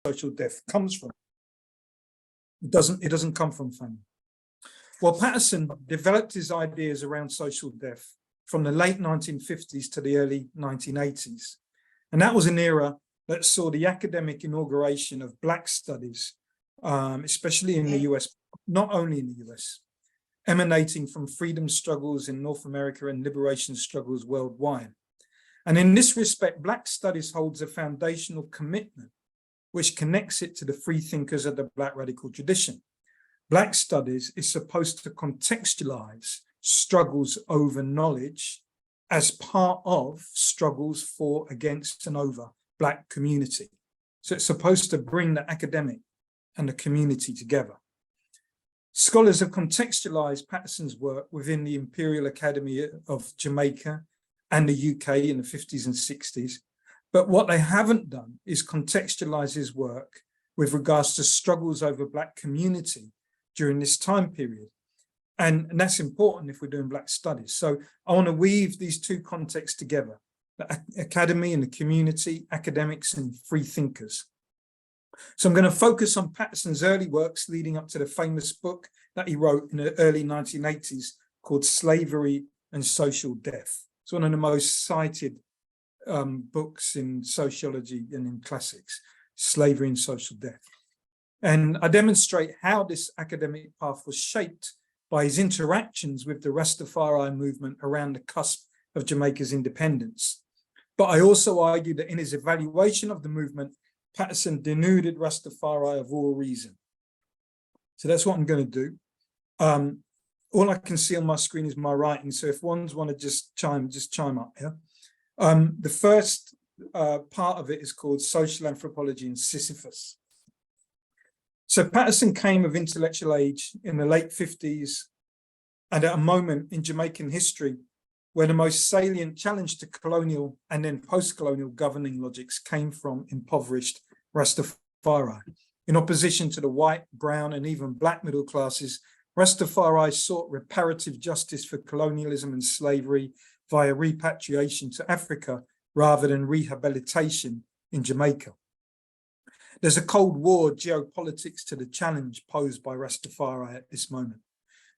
social death comes from. It doesn't come from family. Well, Patterson developed his ideas around social death from the late 1950s to the early 1980s. And that was an era that saw the academic inauguration of Black studies, especially in the US, not only in the US, emanating from freedom struggles in North America and liberation struggles worldwide. And in this respect, Black studies holds a foundational commitment which connects it to the free thinkers of the Black radical tradition. Black studies is supposed to contextualize struggles over knowledge as part of struggles for, against, and over Black community. So it's supposed to bring the academic and the community together. Scholars have contextualized Patterson's work within the Imperial Academy of Jamaica and the UK in the 50s and 60s. But what they haven't done is contextualize his work with regards to struggles over Black community during this time period. And that's important if we're doing Black studies. So I want to weave these two contexts together, the academy and the community, academics and free thinkers. So I'm going to focus on Patterson's early works leading up to the famous book that he wrote in the early 1980s called Slavery and Social Death. It's one of the most cited books in sociology and in classics, Slavery and Social Death. And I demonstrate how this academic path was shaped by his interactions with the Rastafari movement around the cusp of Jamaica's independence. But I also argue that in his evaluation of the movement, Patterson denuded Rastafari of all reason. So that's what I'm going to do. All I can see on my screen is my writing. So if ones want to just chime up here. The first part of it is called Social Anthropology and Sisyphus. So Patterson came of intellectual age in the late 50s and at a moment in Jamaican history where the most salient challenge to colonial and then post-colonial governing logics came from impoverished Rastafari. In opposition to the white, brown, and even Black middle classes, Rastafari sought reparative justice for colonialism and slavery via repatriation to Africa rather than rehabilitation in Jamaica. There's a Cold War geopolitics to the challenge posed by Rastafari at this moment.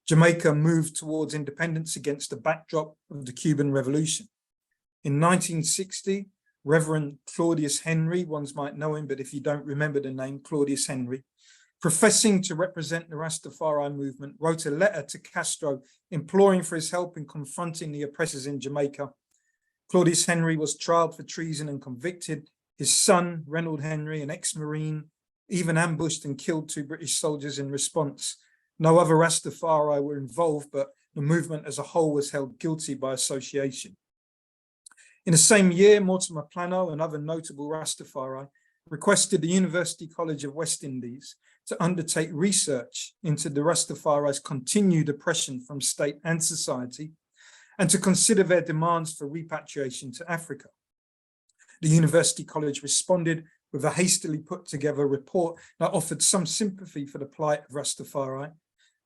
Jamaica moved towards independence against the backdrop of the Cuban Revolution. In 1960, Reverend Claudius Henry, ones might know him, but if you don't remember the name, Claudius Henry, professing to represent the Rastafari movement, wrote a letter to Castro imploring for his help in confronting the oppressors in Jamaica. Claudius Henry was tried for treason and convicted. His son, Reynold Henry, an ex-Marine, even ambushed and killed 2 British soldiers in response. No other Rastafari were involved, but the movement as a whole was held guilty by association. In the same year, Mortimer Plano and other notable Rastafari requested the University College of West Indies to undertake research into the Rastafari's continued oppression from state and society and to consider their demands for repatriation to Africa. The University College responded with a hastily put together report that offered some sympathy for the plight of Rastafari.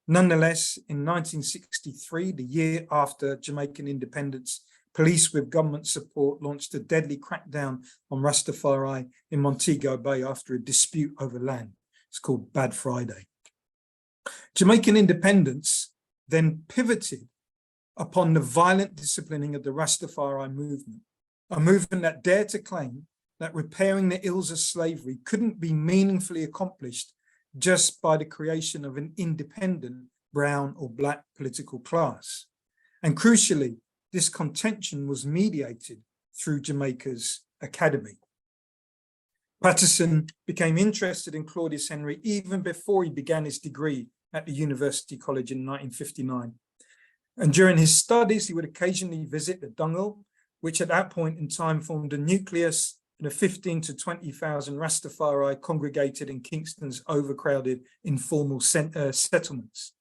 Nonetheless, in 1963, the year after Jamaican independence, police with government support launched a deadly crackdown on Rastafari in Montego Bay after a dispute over land. It's called Bad Friday. Jamaican independence then pivoted upon the violent disciplining of the Rastafari movement, a movement that dared to claim that repairing the ills of slavery couldn't be meaningfully accomplished just by the creation of an independent brown or Black political class. And crucially, this contention was mediated through Jamaica's academy. Patterson became interested in Claudius Henry even before he began his degree at the University College in 1959. And during his studies, he would occasionally visit the Dungle, which at that point in time formed a nucleus and 15 to 20,000 Rastafari congregated in Kingston's overcrowded informal settlements.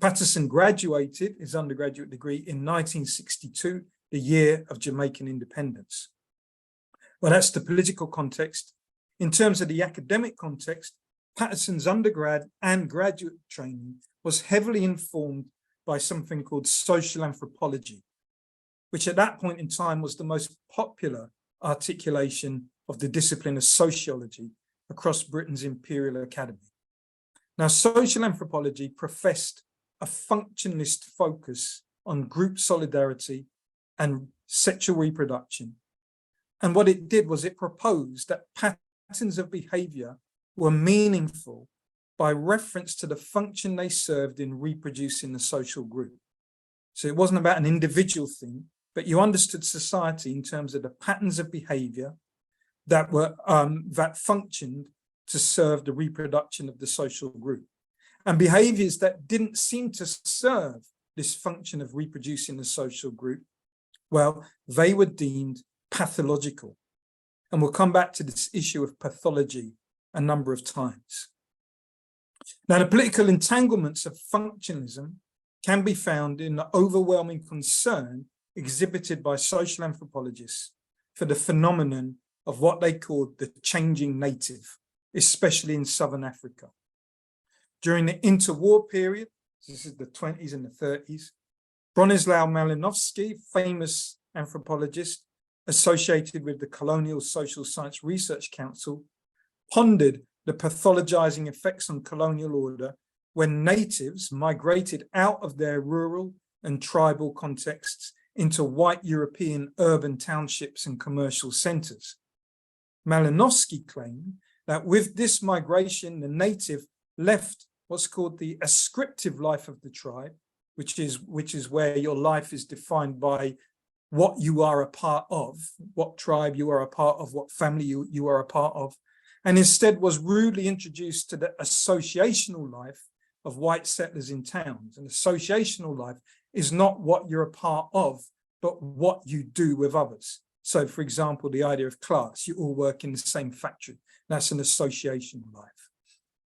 Patterson graduated his undergraduate degree in 1962, the year of Jamaican independence. Well, that's the political context. In terms of the academic context, Patterson's undergrad and graduate training was heavily informed by something called social anthropology, which at that point in time was the most popular articulation of the discipline of sociology across Britain's Imperial Academy. Now, social anthropology professed a functionalist focus on group solidarity and sexual reproduction. And what it did was it proposed that patterns of behavior were meaningful by reference to the function they served in reproducing the social group. So it wasn't about an individual thing, but you understood society in terms of the patterns of behavior that were that functioned to serve the reproduction of the social group. And behaviors that didn't seem to serve this function of reproducing the social group, well, they were deemed pathological. And we'll come back to this issue of pathology a number of times. Now, the political entanglements of functionalism can be found in the overwhelming concern exhibited by social anthropologists for the phenomenon of what they called the changing native, especially in Southern Africa. During the interwar period, this is the 20s and the 30s, Bronislaw Malinowski, famous anthropologist associated with the Colonial Social Science Research Council, pondered the pathologizing effects on colonial order when natives migrated out of their rural and tribal contexts into white European urban townships and commercial centers. Malinowski claimed that with this migration, the native left what's called the ascriptive life of the tribe, which is where your life is defined by what you are a part of, what tribe you are a part of, what family you are a part of, and instead was rudely introduced to the associational life of white settlers in towns. And associational life is not what you're a part of, but what you do with others. So, for example, the idea of class, you all work in the same factory. That's an associational life.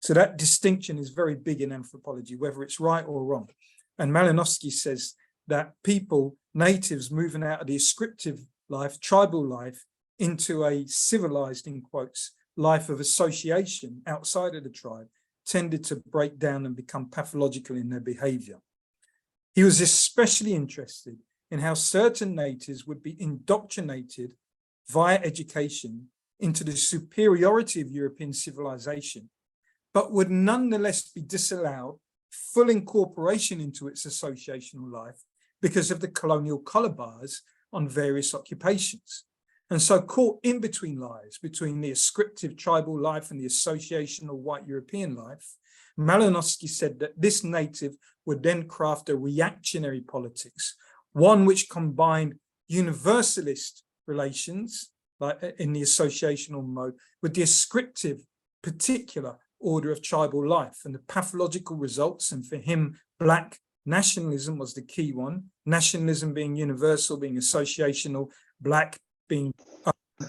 So that distinction is very big in anthropology, whether it's right or wrong. And Malinowski says that people, natives moving out of the ascriptive life, tribal life, into a civilized, in quotes, life of association outside of the tribe, tended to break down and become pathological in their behavior. He was especially interested in how certain natives would be indoctrinated via education into the superiority of European civilization, but would nonetheless be disallowed full incorporation into its associational life because of the colonial collar bars on various occupations. And so caught in between lives, between the ascriptive tribal life and the associational white European life, Malinowski said that this native would then craft a reactionary politics, one which combined universalist relations, like in the associational mode, with the ascriptive particular order of tribal life and the pathological results. And for him, Black nationalism was the key one, nationalism being universal, being associational, Black being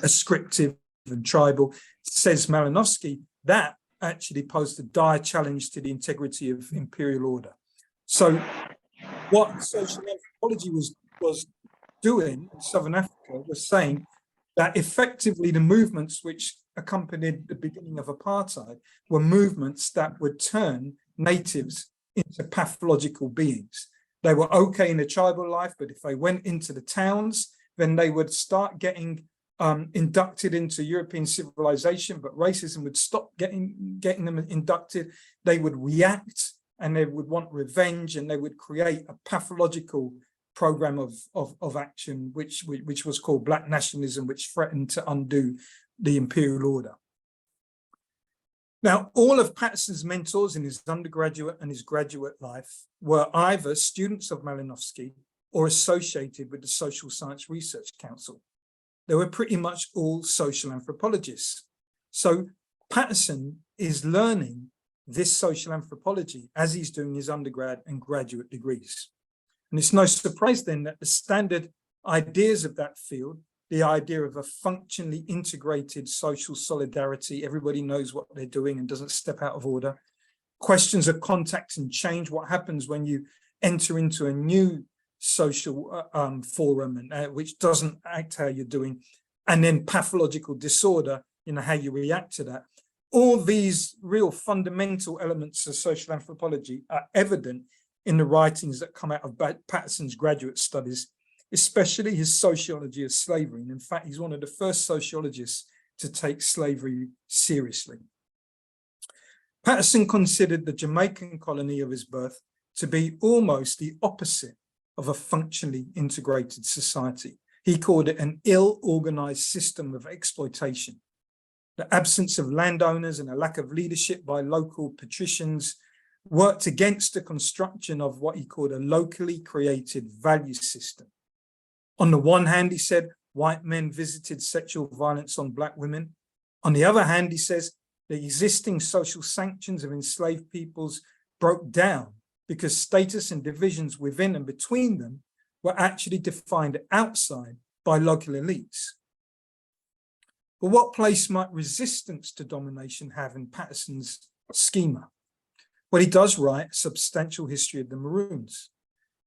ascriptive and tribal. Says Malinowski, that actually posed a dire challenge to the integrity of imperial order. So what social anthropology was doing in Southern Africa was saying that effectively the movements which accompanied the beginning of apartheid were movements that would turn natives into pathological beings. They were okay in the tribal life, but if they went into the towns, then they would start getting inducted into European civilization, but racism would stop getting them inducted. They would react and they would want revenge, and they would create a pathological program of action, which was called Black nationalism, which threatened to undo the imperial order. Now, all of Patterson's mentors in his undergraduate and his graduate life were either students of Malinowski or associated with the Social Science Research Council. They were pretty much all social anthropologists. So Patterson is learning this social anthropology as he's doing his undergrad and graduate degrees. And it's no surprise then that the standard ideas of that field, the idea of a functionally integrated social solidarity, everybody knows what they're doing and doesn't step out of order, questions of contact and change, what happens when you enter into a new social forum and which doesn't act how you're doing, and then pathological disorder, how you react to that. All these real fundamental elements of social anthropology are evident in the writings that come out of Patterson's graduate studies, especially his sociology of slavery. And in fact, he's one of the first sociologists to take slavery seriously. Patterson considered the Jamaican colony of his birth to be almost the opposite of a functionally integrated society. He called it an ill-organized system of exploitation. The absence of landowners and a lack of leadership by local patricians worked against the construction of what he called a locally created value system. On the one hand, he said, white men visited sexual violence on black women. On the other hand, he says, the existing social sanctions of enslaved peoples broke down because status and divisions within and between them were actually defined outside by local elites. But what place might resistance to domination have in Patterson's schema? Well, he does write a substantial history of the Maroons,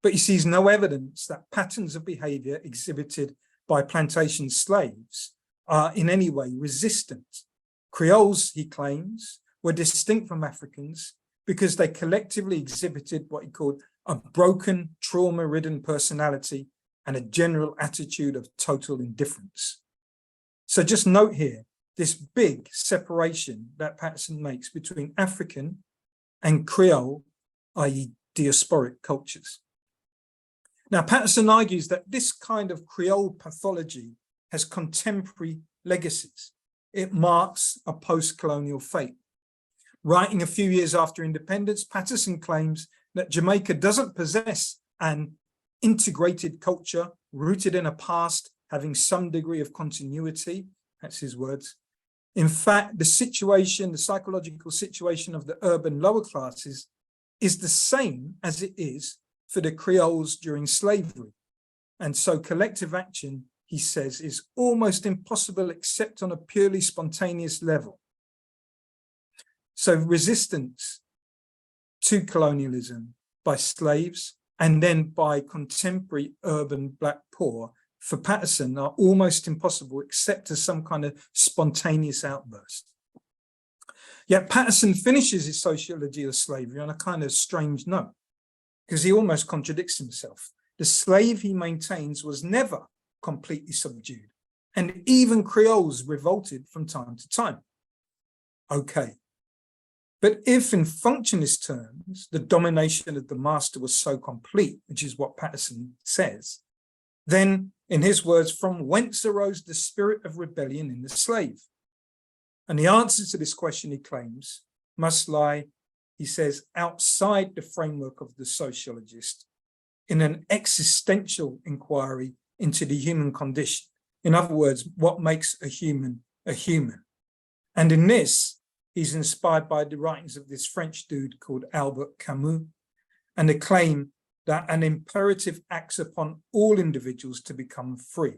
but he sees no evidence that patterns of behavior exhibited by plantation slaves are in any way resistant. Creoles, he claims, were distinct from Africans because they collectively exhibited what he called a broken, trauma-ridden personality and a general attitude of total indifference. So just note here, this big separation that Patterson makes between African and Creole, i.e. diasporic cultures. Now, Patterson argues that this kind of Creole pathology has contemporary legacies. It marks a post-colonial fate. Writing a few years after independence, Patterson claims that Jamaica doesn't possess an integrated culture rooted in a past having some degree of continuity. That's his words. In fact, the psychological situation of the urban lower classes is the same as it is for the Creoles during slavery. And so collective action, he says, is almost impossible except on a purely spontaneous level. So resistance to colonialism by slaves and then by contemporary urban black poor for Patterson are almost impossible except as some kind of spontaneous outburst. Yet Patterson finishes his sociology of slavery on a kind of strange note, because he almost contradicts himself. The slave, he maintains, was never completely subdued, and even Creoles revolted from time to time. Okay, but if in functionist terms, the domination of the master was so complete, which is what Patterson says, then, in his words, from whence arose the spirit of rebellion in the slave? And the answer to this question, he claims, must lie, he says, outside the framework of the sociologist, in an existential inquiry into the human condition. In other words, what makes a human a human? And in this, he's inspired by the writings of this French dude called Albert Camus, and the claim that an imperative acts upon all individuals to become free.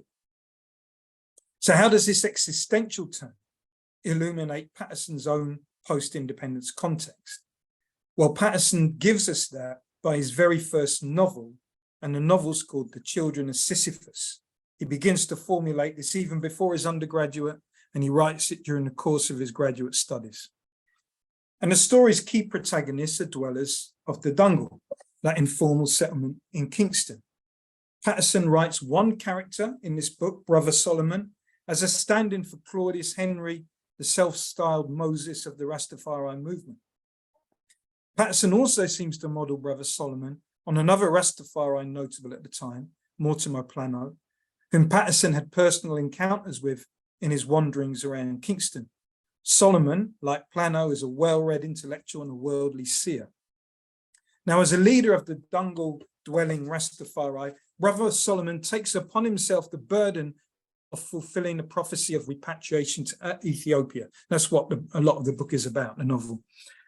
So how does this existential term illuminate Patterson's own post-independence context? Well, Patterson gives us that by his very first novel, and the novel's called The Children of Sisyphus. He begins to formulate this even before his undergraduate, and he writes it during the course of his graduate studies. And the story's key protagonists are dwellers of the Dungle, that informal settlement in Kingston. Patterson writes one character in this book, Brother Solomon, as a stand-in for Claudius Henry, the self-styled Moses of the RasTafari movement. Patterson also seems to model Brother Solomon on another Rastafari notable at the time, Mortimer Plano, whom Patterson had personal encounters with in his wanderings around Kingston. Solomon, like Plano, is a well-read intellectual and a worldly seer. Now, as a leader of the Dungle-dwelling Rastafari, Brother Solomon takes upon himself the burden of fulfilling the prophecy of repatriation to Ethiopia. That's what a lot of the book is about, the novel.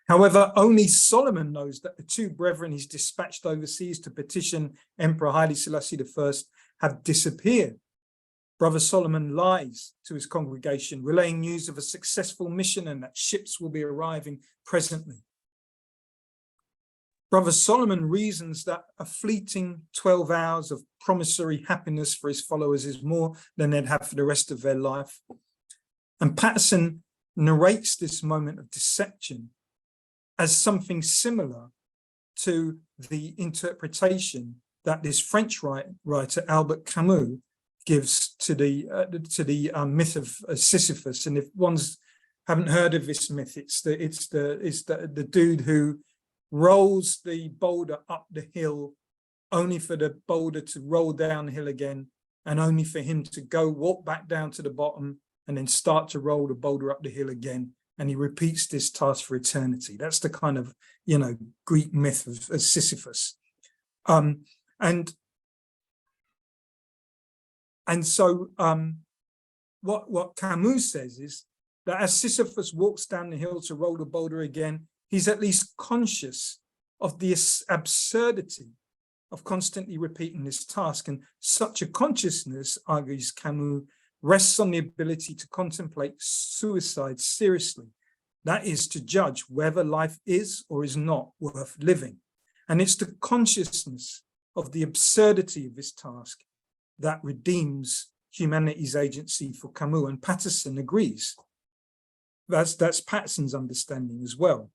However, only Solomon knows that the two brethren he's dispatched overseas to petition Emperor Haile Selassie I have disappeared. Brother Solomon lies to his congregation, relaying news of a successful mission and that ships will be arriving presently. Brother Solomon reasons that a fleeting 12 hours of promissory happiness for his followers is more than they'd have for the rest of their life. And Patterson narrates this moment of deception as something similar to the interpretation that this French writer, Albert Camus, gives to the myth of Sisyphus. And if one's haven't heard of this myth, it's the dude who rolls the boulder up the hill, only for the boulder to roll down the hill again, and only for him to walk back down to the bottom and then start to roll the boulder up the hill again. And he repeats this task for eternity. That's the kind of, Greek myth of Sisyphus. And so what Camus says is that as Sisyphus walks down the hill to roll the boulder again, he's at least conscious of the absurdity of constantly repeating this task. And such a consciousness, argues Camus, rests on the ability to contemplate suicide seriously. That is, to judge whether life is or is not worth living. And it's the consciousness of the absurdity of this task that redeems humanity's agency for Camus, and Patterson agrees. That's Patterson's understanding as well.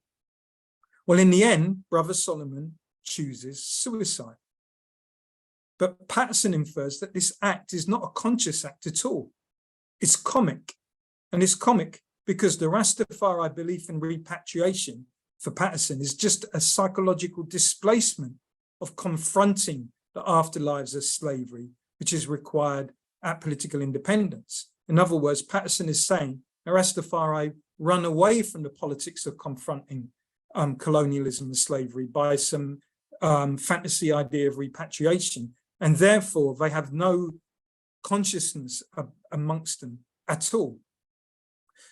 Well, in the end, Brother Solomon chooses suicide. But Patterson infers that this act is not a conscious act at all. It's comic. And it's comic because the Rastafari belief in repatriation for Patterson is just a psychological displacement of confronting the afterlives of slavery, which is required at political independence. In other words, Patterson is saying the Rastafari run away from the politics of confronting colonialism and slavery by some fantasy idea of repatriation, and therefore they have no consciousness amongst them at all.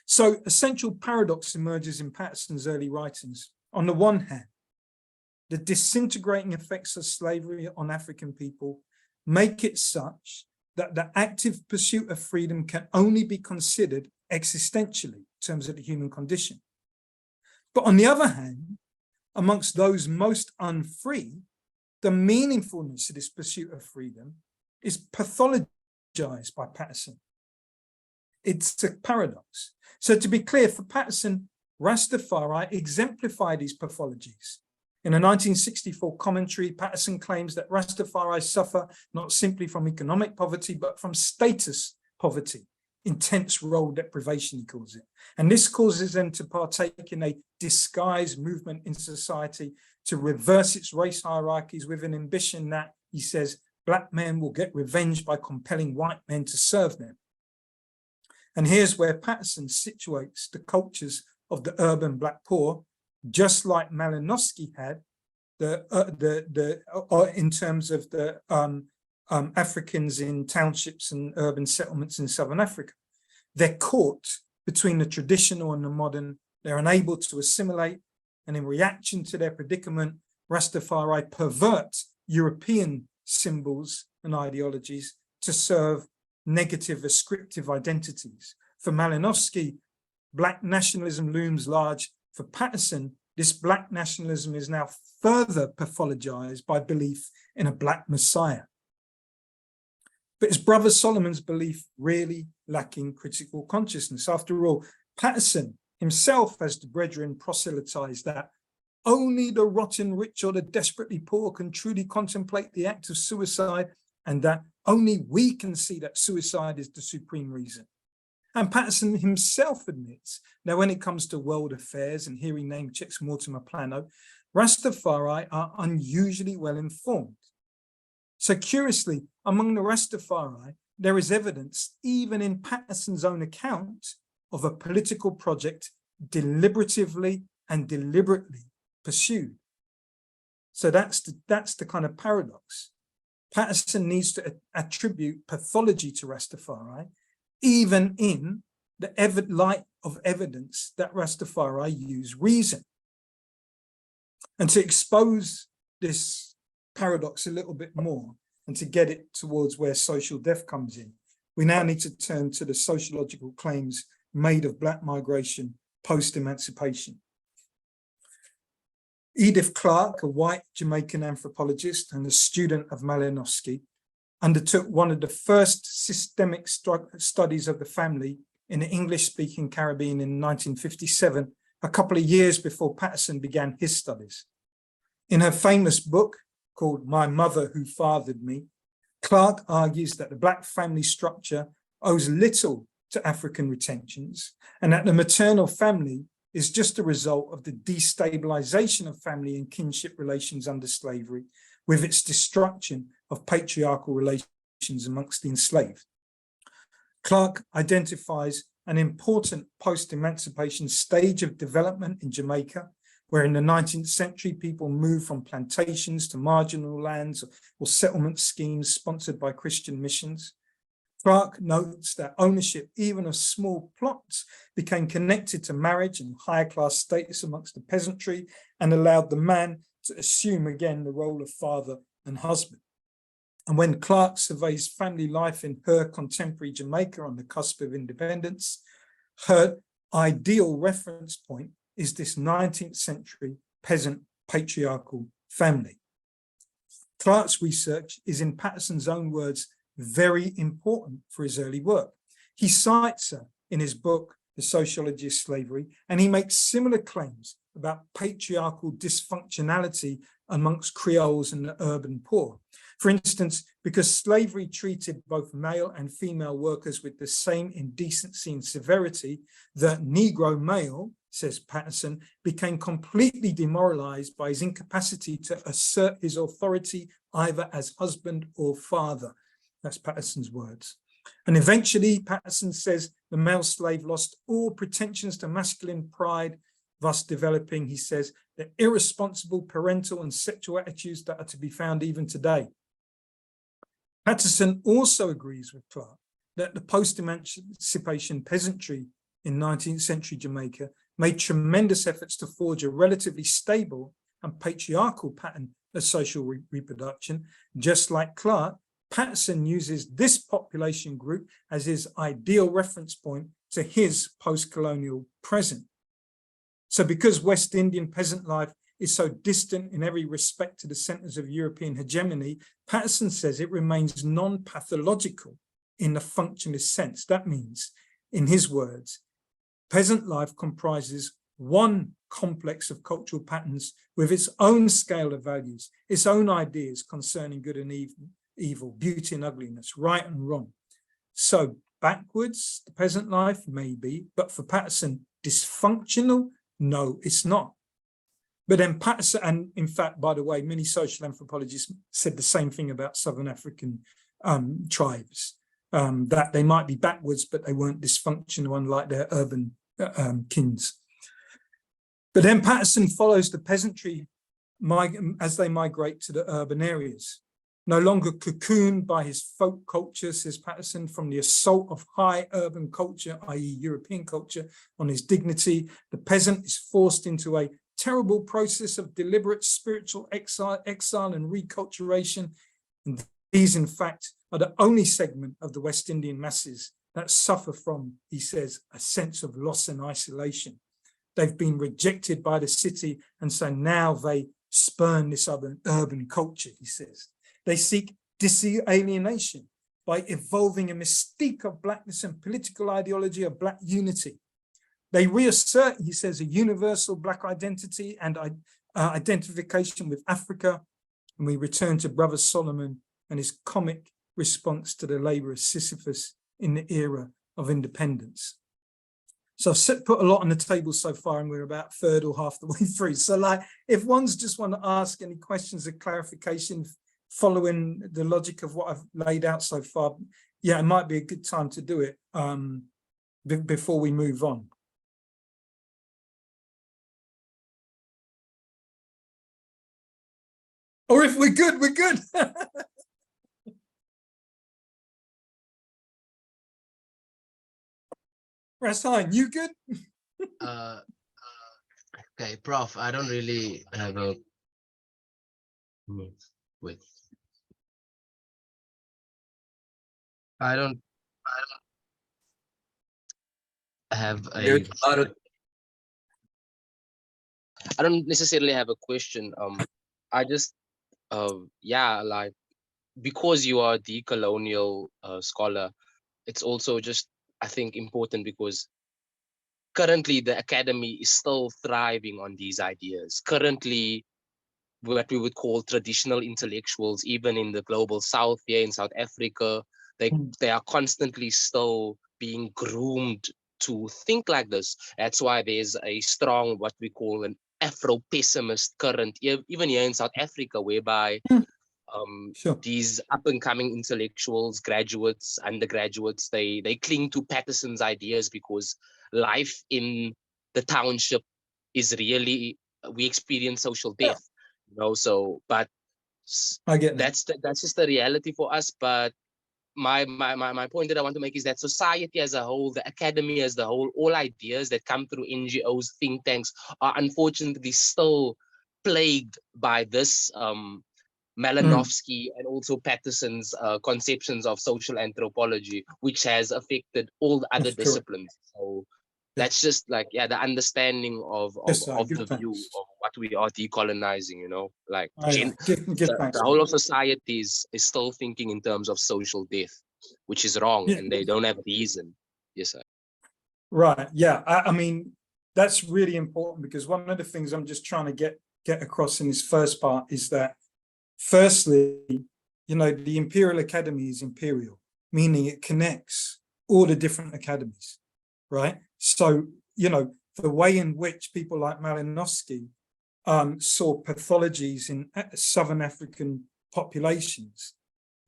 So a central paradox emerges in Patterson's early writings. On the one hand, the disintegrating effects of slavery on African people make it such that the active pursuit of freedom can only be considered existentially in terms of the human condition. But on the other hand, amongst those most unfree, the meaningfulness of this pursuit of freedom is pathologized by Patterson. It's a paradox. So to be clear, for Patterson, Rastafari exemplify these pathologies. In a 1964 commentary, Patterson claims that Rastafari suffer not simply from economic poverty, but from status poverty, intense role deprivation, he calls it. And this causes them to partake in a disguised movement in society to reverse its race hierarchies with an ambition that, he says, black men will get revenge by compelling white men to serve them. And here's where Patterson situates the cultures of the urban black poor, just like Malinowski had in terms of the Africans in townships and urban settlements in Southern Africa. They're caught between the traditional and the modern. They're unable to assimilate. And in reaction to their predicament, Rastafari pervert European symbols and ideologies to serve negative ascriptive identities. For Malinowski, black nationalism looms large. For Patterson, this black nationalism is now further pathologized by belief in a black messiah. But is Brother Solomon's belief really lacking critical consciousness? After all, Patterson himself, as the brethren, proselytized that only the rotten rich or the desperately poor can truly contemplate the act of suicide, and that only we can see that suicide is the supreme reason. And Patterson himself admits that when it comes to world affairs, and here he name checks Mortimer Plano, Rastafari are unusually well informed. So curiously, among the Rastafari, there is evidence, even in Patterson's own account, of a political project deliberatively and deliberately pursued. So that's the kind of paradox. Patterson needs to attribute pathology to Rastafari, even in the light of evidence that Rastafari use reason. And to expose this paradox a little bit more and to get it towards where social death comes in, we now need to turn to the sociological claims made of black migration post-emancipation. Edith Clarke, a white Jamaican anthropologist and a student of Malinowski, undertook one of the first systemic studies of the family in the English-speaking Caribbean in 1957, a couple of years before Patterson began his studies. In her famous book called My Mother Who Fathered Me, Clark argues that the black family structure owes little to African retentions and that the maternal family is just a result of the destabilization of family and kinship relations under slavery, with its destruction of patriarchal relations amongst the enslaved. Clark identifies an important post-emancipation stage of development in Jamaica, where in the 19th century, people moved from plantations to marginal lands or settlement schemes sponsored by Christian missions. Clark notes that ownership, even of small plots, became connected to marriage and higher class status amongst the peasantry and allowed the man to assume again the role of father and husband. And when Clark surveys family life in her contemporary Jamaica on the cusp of independence, her ideal reference point is this 19th century peasant patriarchal family. Clark's research is, in Patterson's own words, very important for his early work. He cites her in his book, The Sociology of Slavery, and he makes similar claims about patriarchal dysfunctionality amongst Creoles and the urban poor. For instance, because slavery treated both male and female workers with the same indecency and severity, the Negro male, says Patterson, became completely demoralized by his incapacity to assert his authority either as husband or father. That's Patterson's words. And eventually, Patterson says, the male slave lost all pretensions to masculine pride, thus developing, he says, the irresponsible parental and sexual attitudes that are to be found even today. Patterson also agrees with Clark that the post-emancipation peasantry in 19th century Jamaica made tremendous efforts to forge a relatively stable and patriarchal pattern of social reproduction. Just like Clark, Patterson uses this population group as his ideal reference point to his post-colonial present. So because West Indian peasant life is so distant in every respect to the centers of European hegemony, Patterson says it remains non-pathological in the functionalist sense. That means, in his words, peasant life comprises one complex of cultural patterns with its own scale of values, its own ideas concerning good and evil, beauty and ugliness, right and wrong. So backwards, the peasant life may be, but for Patterson, dysfunctional? No, it's not. But then Patterson, and in fact, by the way, many social anthropologists said the same thing about Southern African tribes, that they might be backwards, but they weren't dysfunctional, unlike their urban kins. But then Patterson follows the peasantry as they migrate to the urban areas. No longer cocooned by his folk culture, says Patterson, from the assault of high urban culture, i.e. European culture, on his dignity, the peasant is forced into a terrible process of deliberate spiritual exile and reculturation. And these, in fact, are the only segment of the West Indian masses that suffer from, he says, a sense of loss and isolation. They've been rejected by the city, and so now they spurn this urban culture, he says. They seek disalienation by evolving a mystique of blackness and political ideology of black unity. They reassert, he says, a universal black identity and identification with Africa. And we return to Brother Solomon and his comic response to the labor of Sisyphus in the era of independence. So I've put a lot on the table so far, and we're about a third or half the way through. So like, if one's just want to ask any questions of clarification following the logic of what I've laid out so far, yeah, it might be a good time to do it before we move on. Or if we're good, we're good. Rastain, you good? Okay, Prof, I don't really have a wait. I don't have a I don't necessarily have a question. I just yeah, like, because you are a decolonial scholar, it's also just, I think, important because currently the academy is still thriving on these ideas. Currently, what we would call traditional intellectuals, even in the global south here in South Africa, they are constantly still being groomed to think like this. That's why there's a strong, what we call an Afro-pessimist current, even here in South Africa, whereby Sure. these up-and-coming intellectuals, graduates, undergraduates, they cling to Patterson's ideas because life in the township is really, we experience social death, you know. So, but I get that. that's just the reality for us. But my point that I want to make is that society as a whole, the academy as the whole, all ideas that come through NGOs, think tanks, are unfortunately still plagued by this Malinowski and also Patterson's conceptions of social anthropology, which has affected all the other That's correct. disciplines. So that's just like, yeah, the understanding of the view of what we are decolonizing, you know, like the whole of society is still thinking in terms of social death, which is wrong, and they don't have reason. Yes, sir. Right. Yeah. I mean, that's really important, because one of the things I'm just trying to get across in this first part is that, firstly, you know, the Imperial Academy is imperial, meaning it connects all the different academies, right? So, you know, the way in which people like Malinowski saw pathologies in Southern African populations,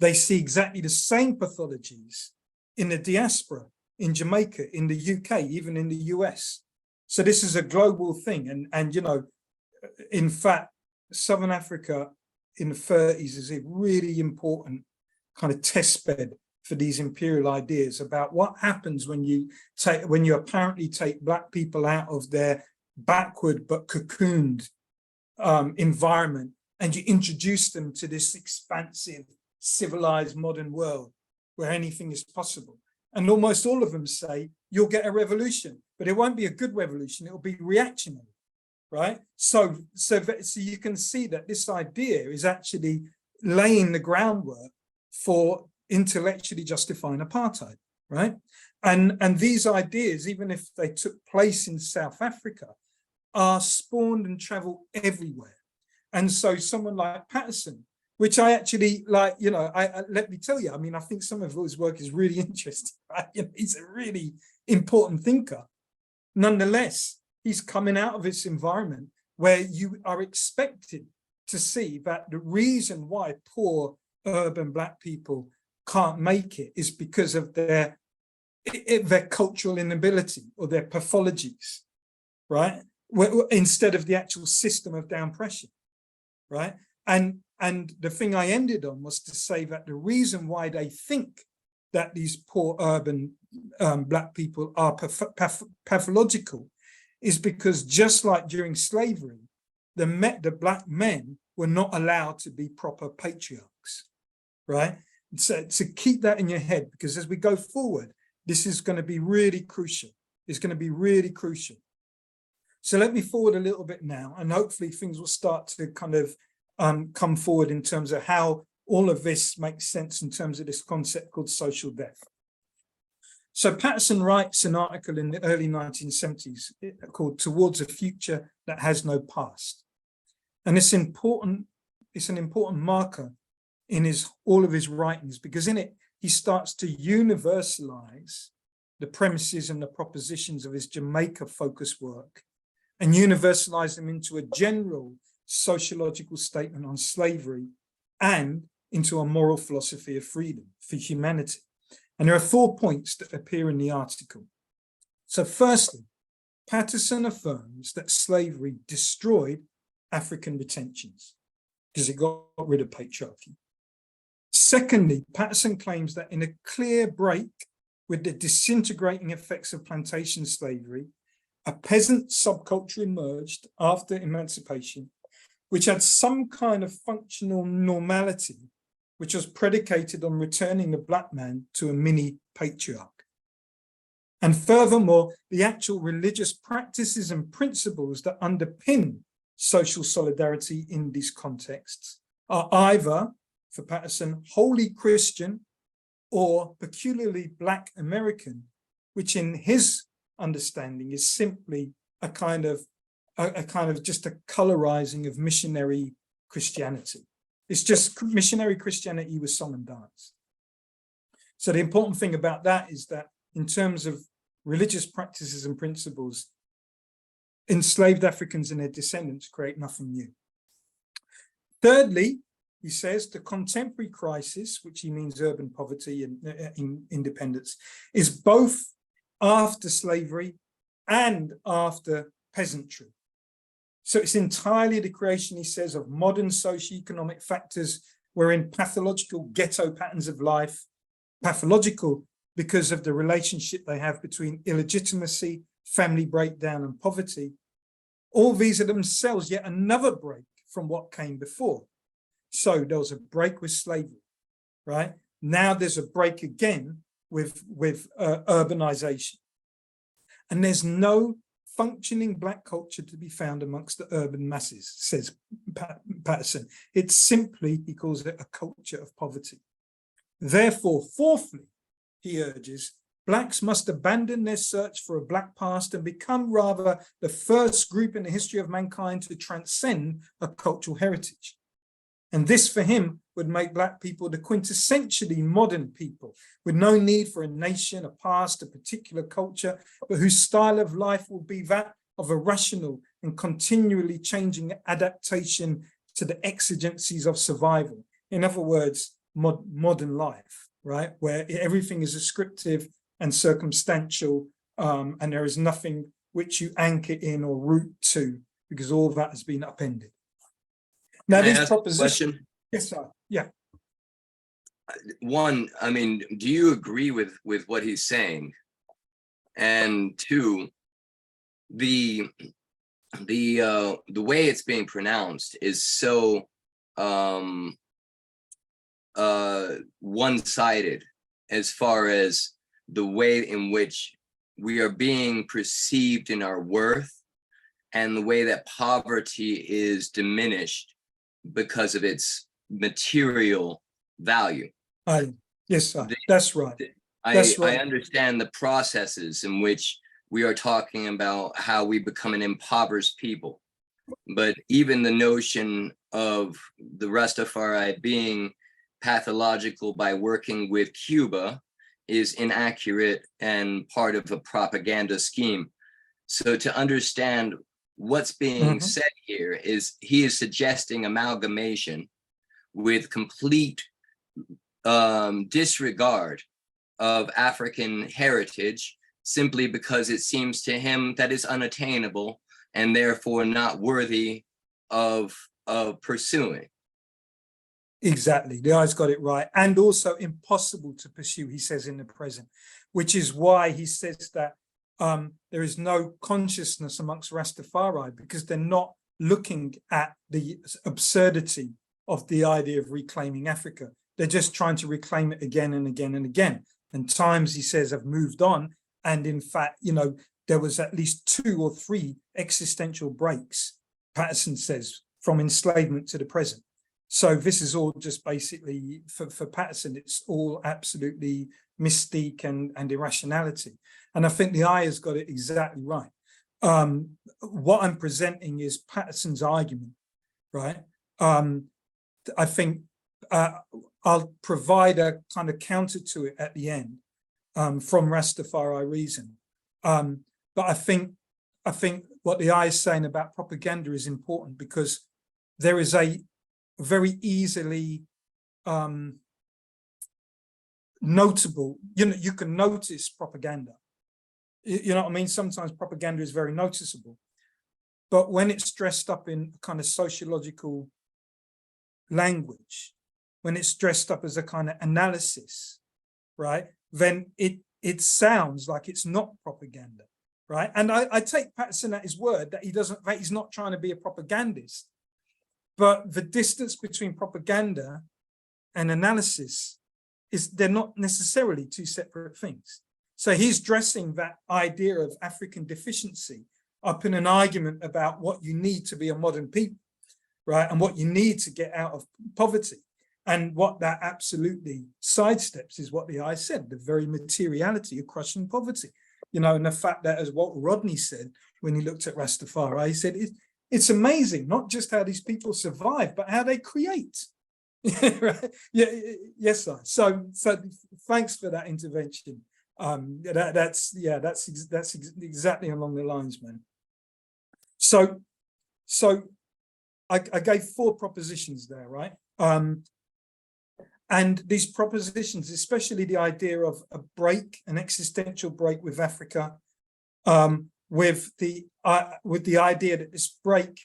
they see exactly the same pathologies in the diaspora, in Jamaica, in the UK, even in the US. So this is a global thing. And you know, in fact, Southern Africa in the 30s is a really important kind of test bed for these imperial ideas about what happens when you apparently take Black people out of their backward but cocooned environment, and you introduce them to this expansive, civilized modern world where anything is possible. And almost all of them say, you'll get a revolution, but it won't be a good revolution, it'll be reactionary, right? So you can see that this idea is actually laying the groundwork for intellectually justifying apartheid, right? And these ideas, even if they took place in South Africa, are spawned and travel everywhere. And so someone like Patterson, which I actually like, you know, let me tell you, I mean, I think some of his work is really interesting, right? You know, he's a really important thinker. Nonetheless, he's coming out of this environment where you are expected to see that the reason why poor urban Black people can't make it is because of their cultural inability or their pathologies, right? Instead of the actual system of down pressure, right? And the thing I ended on was to say that the reason why they think that these poor urban Black people are pathological is because, just like during slavery, the Black men were not allowed to be proper patriarchs, right? So keep that in your head, because as we go forward, this is going to be really crucial. It's going to be really crucial. So let me forward a little bit now, and hopefully things will start to kind of come forward in terms of how all of this makes sense in terms of this concept called social death. So Patterson writes an article in the early 1970s called Towards a Future That Has No Past. And it's an important marker in all of his writings, because in it, he starts to universalize the premises and the propositions of his Jamaica-focused work and universalize them into a general sociological statement on slavery and into a moral philosophy of freedom for humanity. And there are 4 points that appear in the article. So firstly, Patterson affirms that slavery destroyed African retentions because it got rid of patriarchy. Secondly, Patterson claims that in a clear break with the disintegrating effects of plantation slavery, a peasant subculture emerged after emancipation, which had some kind of functional normality, which was predicated on returning the Black man to a mini patriarch. And furthermore, the actual religious practices and principles that underpin social solidarity in these contexts are either, for Patterson, wholly Christian or peculiarly Black American, which in his understanding is simply a kind of just a colorizing of missionary Christianity. It's just missionary Christianity with song and dance. So the important thing about that is that in terms of religious practices and principles, enslaved Africans and their descendants create nothing new. Thirdly, he says the contemporary crisis, which he means urban poverty and independence, is both after slavery and after peasantry. So it's entirely the creation, he says, of modern socioeconomic factors wherein pathological ghetto patterns of life, pathological because of the relationship they have between illegitimacy, family breakdown, and poverty. All these are themselves yet another break from what came before. So there was a break with slavery, right? Now there's a break again with urbanization. And there's no functioning Black culture to be found amongst the urban masses, says Patterson. It's simply, he calls it a culture of poverty. Therefore, fourthly, he urges, Blacks must abandon their search for a Black past and become rather the first group in the history of mankind to transcend a cultural heritage. And this for him would make Black people the quintessentially modern people with no need for a nation, a past, a particular culture, but whose style of life will be that of a rational and continually changing adaptation to the exigencies of survival. In other words, modern life, right? Where everything is ascriptive and circumstantial, and there is nothing which you anchor in or root to, because all of that has been upended. Now, this proposition. Yes, sir. Yeah. One, I mean, do you agree with what he's saying? And two, the way it's being pronounced is so one-sided as far as the way in which we are being perceived in our worth and the way that poverty is diminished because of its material value. Yes, sir. That's right. I understand the processes in which we are talking about how we become an impoverished people, but even the notion of the RasTafari being pathological by working with Cuba is inaccurate and part of a propaganda scheme. So to understand what's being said here is he is suggesting amalgamation with complete disregard of African heritage simply because it seems to him that is unattainable and therefore not worthy of pursuing. Exactly, the guy's got it right. And also impossible to pursue, he says, in the present, which is why he says that there is no consciousness amongst Rastafari because they're not looking at the absurdity of the idea of reclaiming Africa. They're just trying to reclaim it again and again and again. And times, he says, have moved on. And in fact, you know, there was at least 2 or 3 existential breaks, Patterson says, from enslavement to the present. So this is all just basically, for Patterson, it's all absolutely mystique and irrationality. And I think the eye has got it exactly right. What I'm presenting is Patterson's argument, right? I think I'll provide a kind of counter to it at the end from Rastafari reason. But I think what the eye is saying about propaganda is important because there is a very easily notable, you can notice propaganda. You know what I mean? Sometimes propaganda is very noticeable, but when it's dressed up in kind of sociological language, when it's dressed up as a kind of analysis, right, then it sounds like it's not propaganda, right? And I take Patterson at his word that he's not trying to be a propagandist, but the distance between propaganda and analysis is they're not necessarily 2 separate things. So he's dressing that idea of African deficiency up in an argument about what you need to be a modern people, right? And what you need to get out of poverty. And what that absolutely sidesteps is what the eye said, the very materiality of crushing poverty. You know, and the fact that, as Walter Rodney said when he looked at Rastafari, he said it's amazing, not just how these people survive, but how they create. Right? Yeah, yes, sir. So thanks for that intervention. That's exactly along the lines, man. So I gave 4 propositions there, right? And these propositions, especially the idea of a break, an existential break with Africa, with the idea that this break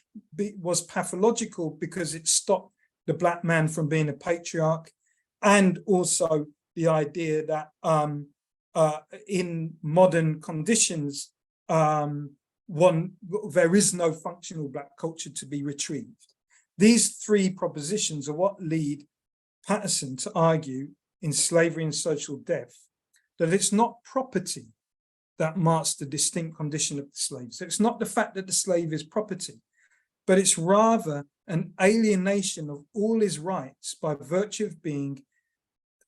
was pathological because it stopped the black man from being a patriarch, and also the idea that in modern conditions, there is no functional black culture to be retrieved. These 3 propositions are what lead Patterson to argue in Slavery and Social Death that it's not property that marks the distinct condition of the slave. So it's not the fact that the slave is property, but it's rather an alienation of all his rights by virtue of being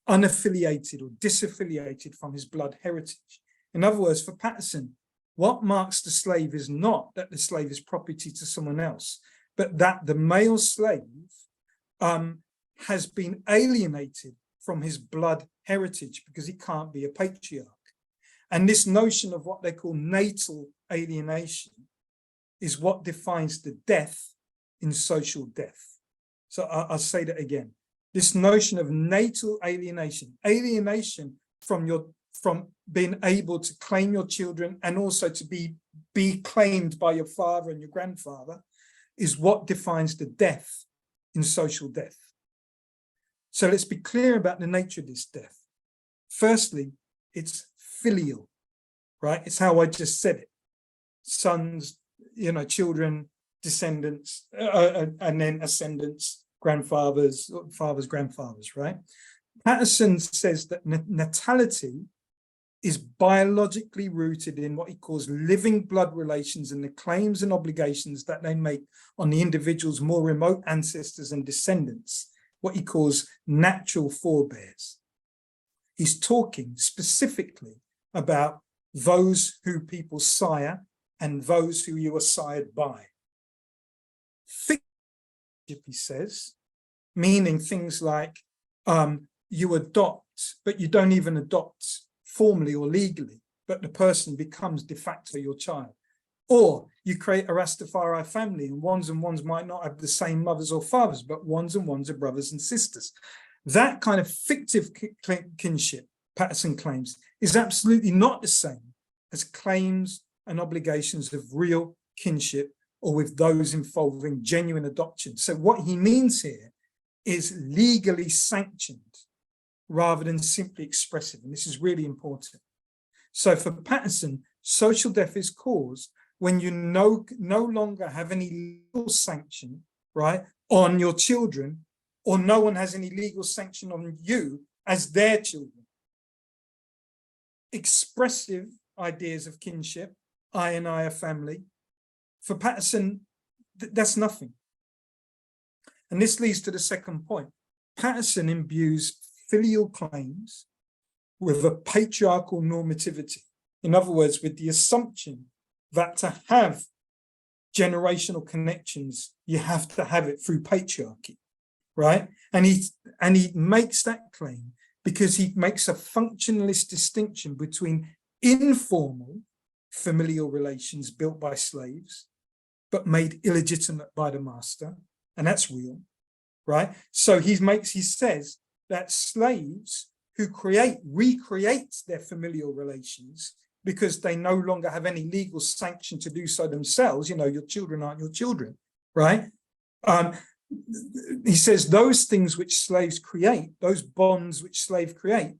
unaffiliated or disaffiliated from his blood heritage. In other words, for Patterson, what marks the slave is not that the slave is property to someone else, but that the male slave has been alienated from his blood heritage because he can't be a patriarch. And this notion of what they call natal alienation is what defines the death in social death. So I'll say that again. This notion of natal alienation from being able to claim your children and also to be claimed by your father and your grandfather is what defines the death in social death. So let's be clear about the nature of this death. Firstly, it's filial, right? It's how I just said it. Sons, children, descendants, and then ascendants, grandfathers, fathers, grandfathers, right? Patterson says that natality is biologically rooted in what he calls living blood relations and the claims and obligations that they make on the individual's more remote ancestors and descendants, what he calls natural forebears. He's talking specifically about those who people sire and those who you are sired by. Fictionship, he says, meaning things like you adopt, but you don't even adopt formally or legally, but the person becomes de facto your child. Or you create a RasTafari family and ones might not have the same mothers or fathers, but ones are brothers and sisters. That kind of fictive kinship, Patterson claims, is absolutely not the same as claims and obligations of real kinship or with those involving genuine adoption. So what he means here is legally sanctioned rather than simply expressive. And this is really important. So for Patterson, social death is caused when you no longer have any legal sanction, right, on your children, or no one has any legal sanction on you as their children. Expressive ideas of kinship, I and I are family. For Patterson, that's nothing. And this leads to the second point. Patterson imbues filial claims with a patriarchal normativity. In other words, with the assumption that to have generational connections, you have to have it through patriarchy, right? And he makes that claim because he makes a functionalist distinction between informal familial relations built by slaves, but made illegitimate by the master, and that's real, right? So he says that slaves who recreate their familial relations because they no longer have any legal sanction to do so themselves. Your children aren't your children, right? He says those things which slaves create, those bonds which slaves create,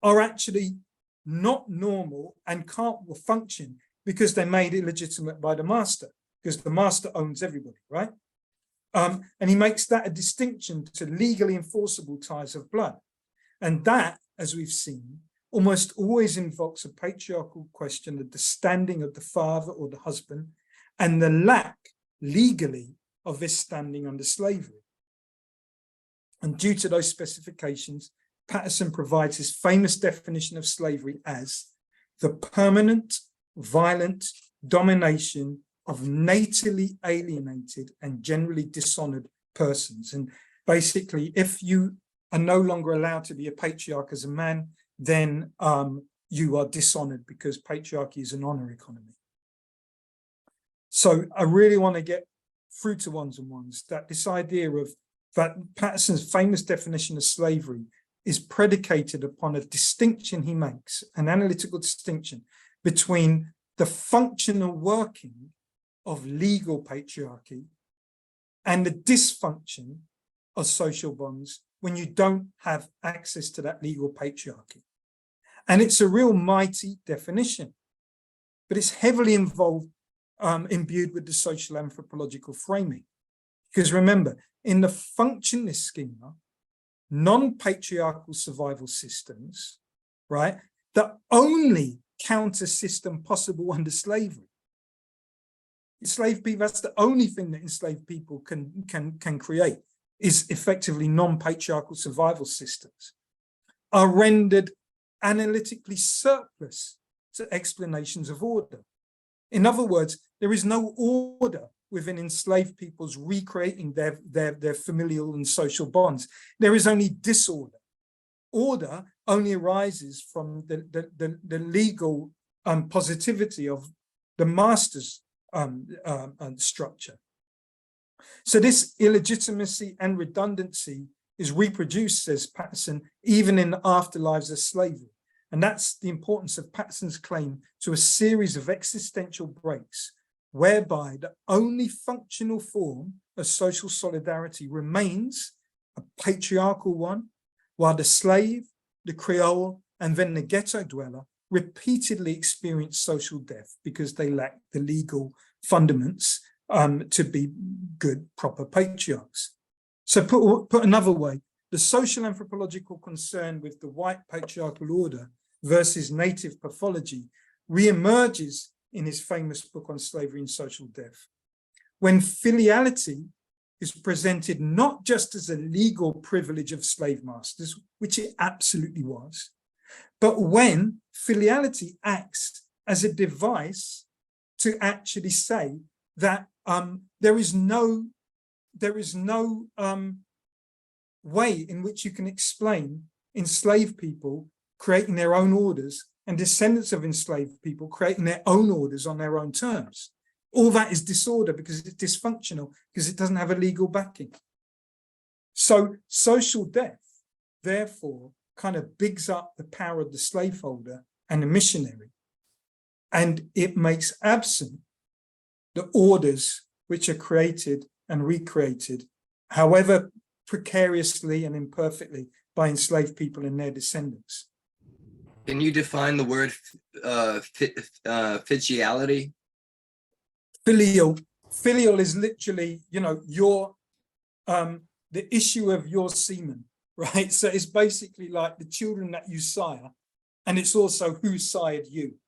are actually not normal and can't function because they're made illegitimate by the master, because the master owns everybody, right? And he makes that a distinction to legally enforceable ties of blood. And that, as we've seen, almost always invokes a patriarchal question of the standing of the father or the husband and the lack legally of this standing under slavery. And due to those specifications, Patterson provides his famous definition of slavery as the permanent, violent domination of natively alienated and generally dishonored persons. And basically, if you are no longer allowed to be a patriarch as a man, then you are dishonored, because patriarchy is an honor economy. So I really want to get through to ones and ones that this idea of that Patterson's famous definition of slavery is predicated upon a distinction he makes, an analytical distinction between the functional working of legal patriarchy and the dysfunction of social bonds when you don't have access to that legal patriarchy. And it's a real mighty definition, but it's heavily imbued with the social anthropological framing. Because remember, in the functionalist schema, non-patriarchal survival systems, right, the only counter system possible under slavery. Enslaved people, that's the only thing that enslaved people can create, is effectively non-patriarchal survival systems, are rendered analytically surplus to explanations of order. In other words, there is no order within enslaved peoples recreating their familial and social bonds. There is only disorder. Order only arises from the legal positivity of the master's structure. So this illegitimacy and redundancy is reproduced, says Patterson, even in the afterlives of slavery. And that's the importance of Patterson's claim to a series of existential breaks, whereby the only functional form of social solidarity remains a patriarchal one, while the slave, the Creole, and then the ghetto dweller repeatedly experience social death because they lack the legal fundaments to be good, proper patriarchs. So put another way, the social anthropological concern with the white patriarchal order versus native pathology reemerges in his famous book on slavery and social death, when filiality is presented not just as a legal privilege of slave masters, which it absolutely was, but when filiality acts as a device to actually say that there is no way in which you can explain enslaved people creating their own orders and descendants of enslaved people creating their own orders on their own terms. All that is disorder because it's dysfunctional, because it doesn't have a legal backing. So social death, therefore, kind of bigs up the power of the slaveholder and the missionary, and it makes absent the orders which are created and recreated, however precariously and imperfectly, by enslaved people and their descendants. Can you define the word filiality? Filial is literally, your the issue of your semen, right? So it's basically like the children that you sire, and it's also who sired you,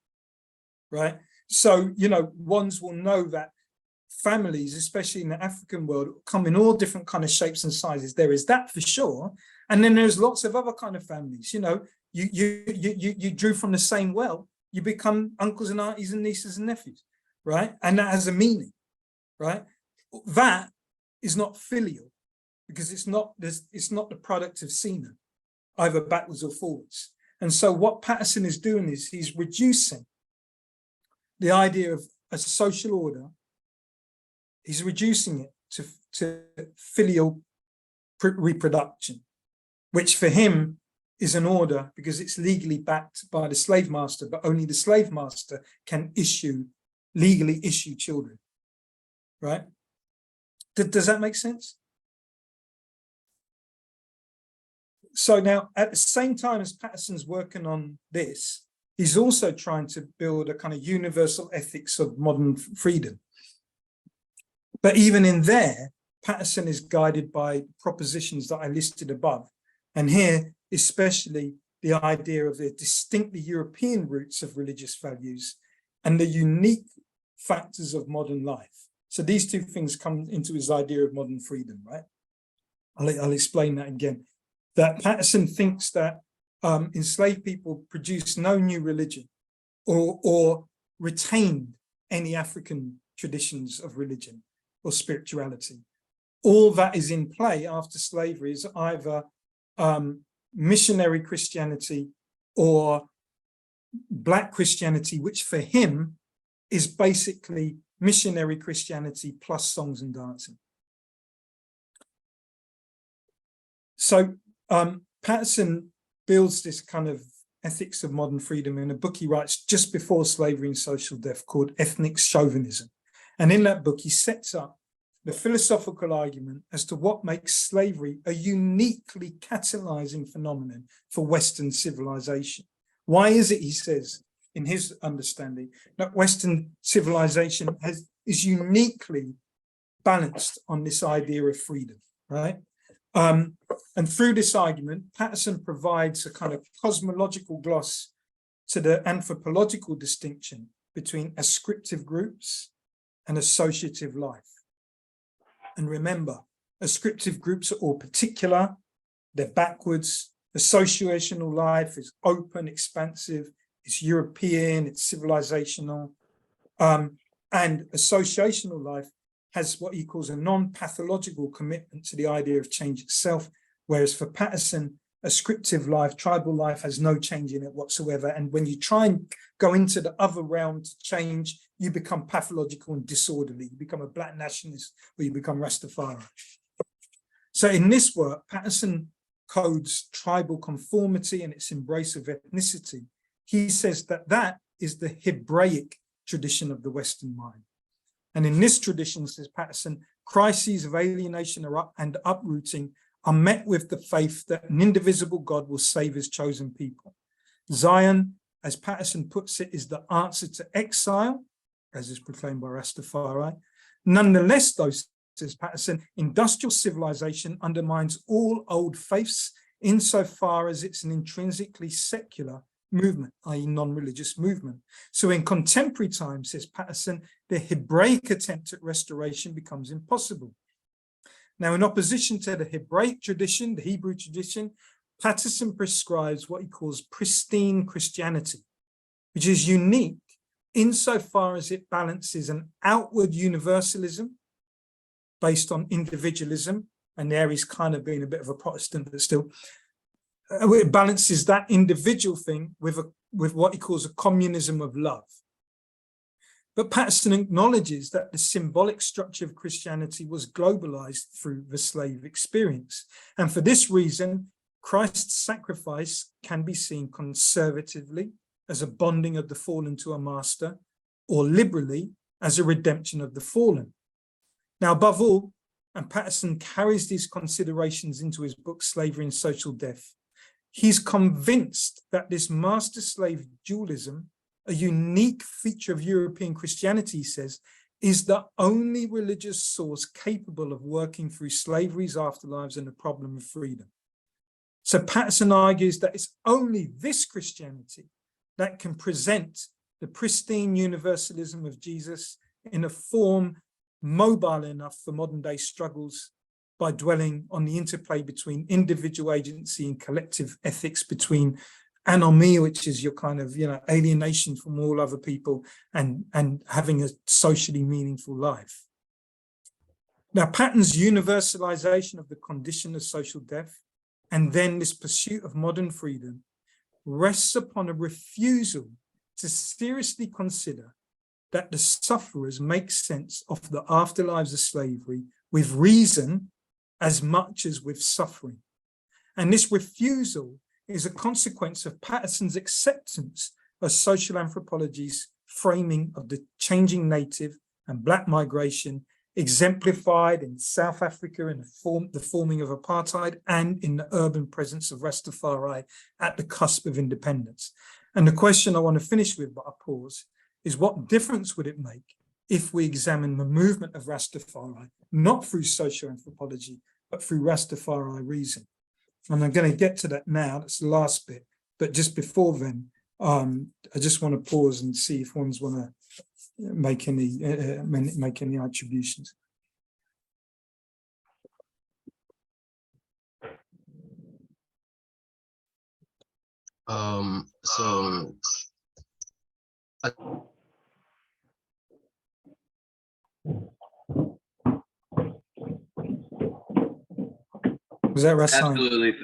right? So, ones will know that families, especially in the African world, come in all different kind of shapes and sizes. There is that for sure. And then there's lots of other kind of families, you drew from the same well, you become uncles and aunties and nieces and nephews, right? And that has a meaning, right? That is not filial because it's not the product of semen, either backwards or forwards. And so what Patterson is doing is he's reducing the idea of a social order, he's reducing it to filial reproduction, which for him is an order because it's legally backed by the slave master, but only the slave master can legally issue children, right? Does that make sense? So now, at the same time as Patterson's working on this, he's also trying to build a kind of universal ethics of modern freedom. But even in there, Patterson is guided by propositions that I listed above. And here, especially the idea of the distinctly European roots of religious values and the unique factors of modern life. So these two things come into his idea of modern freedom, right? I'll explain that again. That Patterson thinks that enslaved people produce no new religion or retained any African traditions of religion or spirituality. All that is in play after slavery is either missionary Christianity or Black Christianity, which for him is basically missionary Christianity plus songs and dancing. So Patterson builds this kind of ethics of modern freedom in a book he writes just before Slavery and Social Death called Ethnic Chauvinism. And in that book, he sets up the philosophical argument as to what makes slavery a uniquely catalyzing phenomenon for Western civilization. Why is it, he says, in his understanding, that Western civilization is uniquely balanced on this idea of freedom, right? And through this argument, Patterson provides a kind of cosmological gloss to the anthropological distinction between ascriptive groups and associative life. And remember, ascriptive groups are all particular, they're backwards. Associational life is open, expansive, it's European, it's civilizational. And associational life has what he calls a non-pathological commitment to the idea of change itself, whereas for Patterson, ascriptive life, tribal life has no change in it whatsoever. And when you try and go into the other realm to change, you become pathological and disorderly. You become a Black nationalist or you become Rastafari. So in this work, Patterson codes tribal conformity and its embrace of ethnicity. He says that that is the Hebraic tradition of the Western mind. And in this tradition, says Patterson, crises of alienation and uprooting are met with the faith that an indivisible God will save his chosen people. Zion, as Patterson puts it, is the answer to exile, as is proclaimed by Rastafari. Nonetheless, though, says Patterson, industrial civilization undermines all old faiths insofar as it's an intrinsically secular movement, i.e. non-religious movement. So in contemporary times, says Patterson, the Hebraic attempt at restoration becomes impossible. Now, in opposition to the Hebraic tradition, the Hebrew tradition, Patterson prescribes what he calls pristine Christianity, which is unique insofar as it balances an outward universalism based on individualism, and there he's kind of being a bit of a Protestant, but still, it balances that individual thing with what he calls a communism of love. But Patterson acknowledges that the symbolic structure of Christianity was globalized through the slave experience. And for this reason, Christ's sacrifice can be seen conservatively as a bonding of the fallen to a master, or liberally as a redemption of the fallen. Now, above all, and Patterson carries these considerations into his book, Slavery and Social Death, he's convinced that this master-slave dualism, a unique feature of European Christianity, he says, is the only religious source capable of working through slavery's afterlives and the problem of freedom. So Patterson argues that it's only this Christianity that can present the pristine universalism of Jesus in a form mobile enough for modern day struggles, by dwelling on the interplay between individual agency and collective ethics, between anomie, which is your kind of, alienation from all other people, and having a socially meaningful life. Now, Patton's universalization of the condition of social death, and then this pursuit of modern freedom, rests upon a refusal to seriously consider that the sufferers make sense of the afterlives of slavery with reason as much as with suffering. And this refusal is a consequence of Patterson's acceptance of social anthropology's framing of the changing native and Black migration, exemplified in South Africa in the forming of apartheid and in the urban presence of Rastafari at the cusp of independence. And the question I want to finish with, but I pause, is what difference would it make if we examine the movement of Rastafari, not through social anthropology, but through Rastafari reason? And I'm going to get to that now, that's the last bit. But just before then, I just want to pause and see if ones want to make any attributions. So Was that right? Absolutely,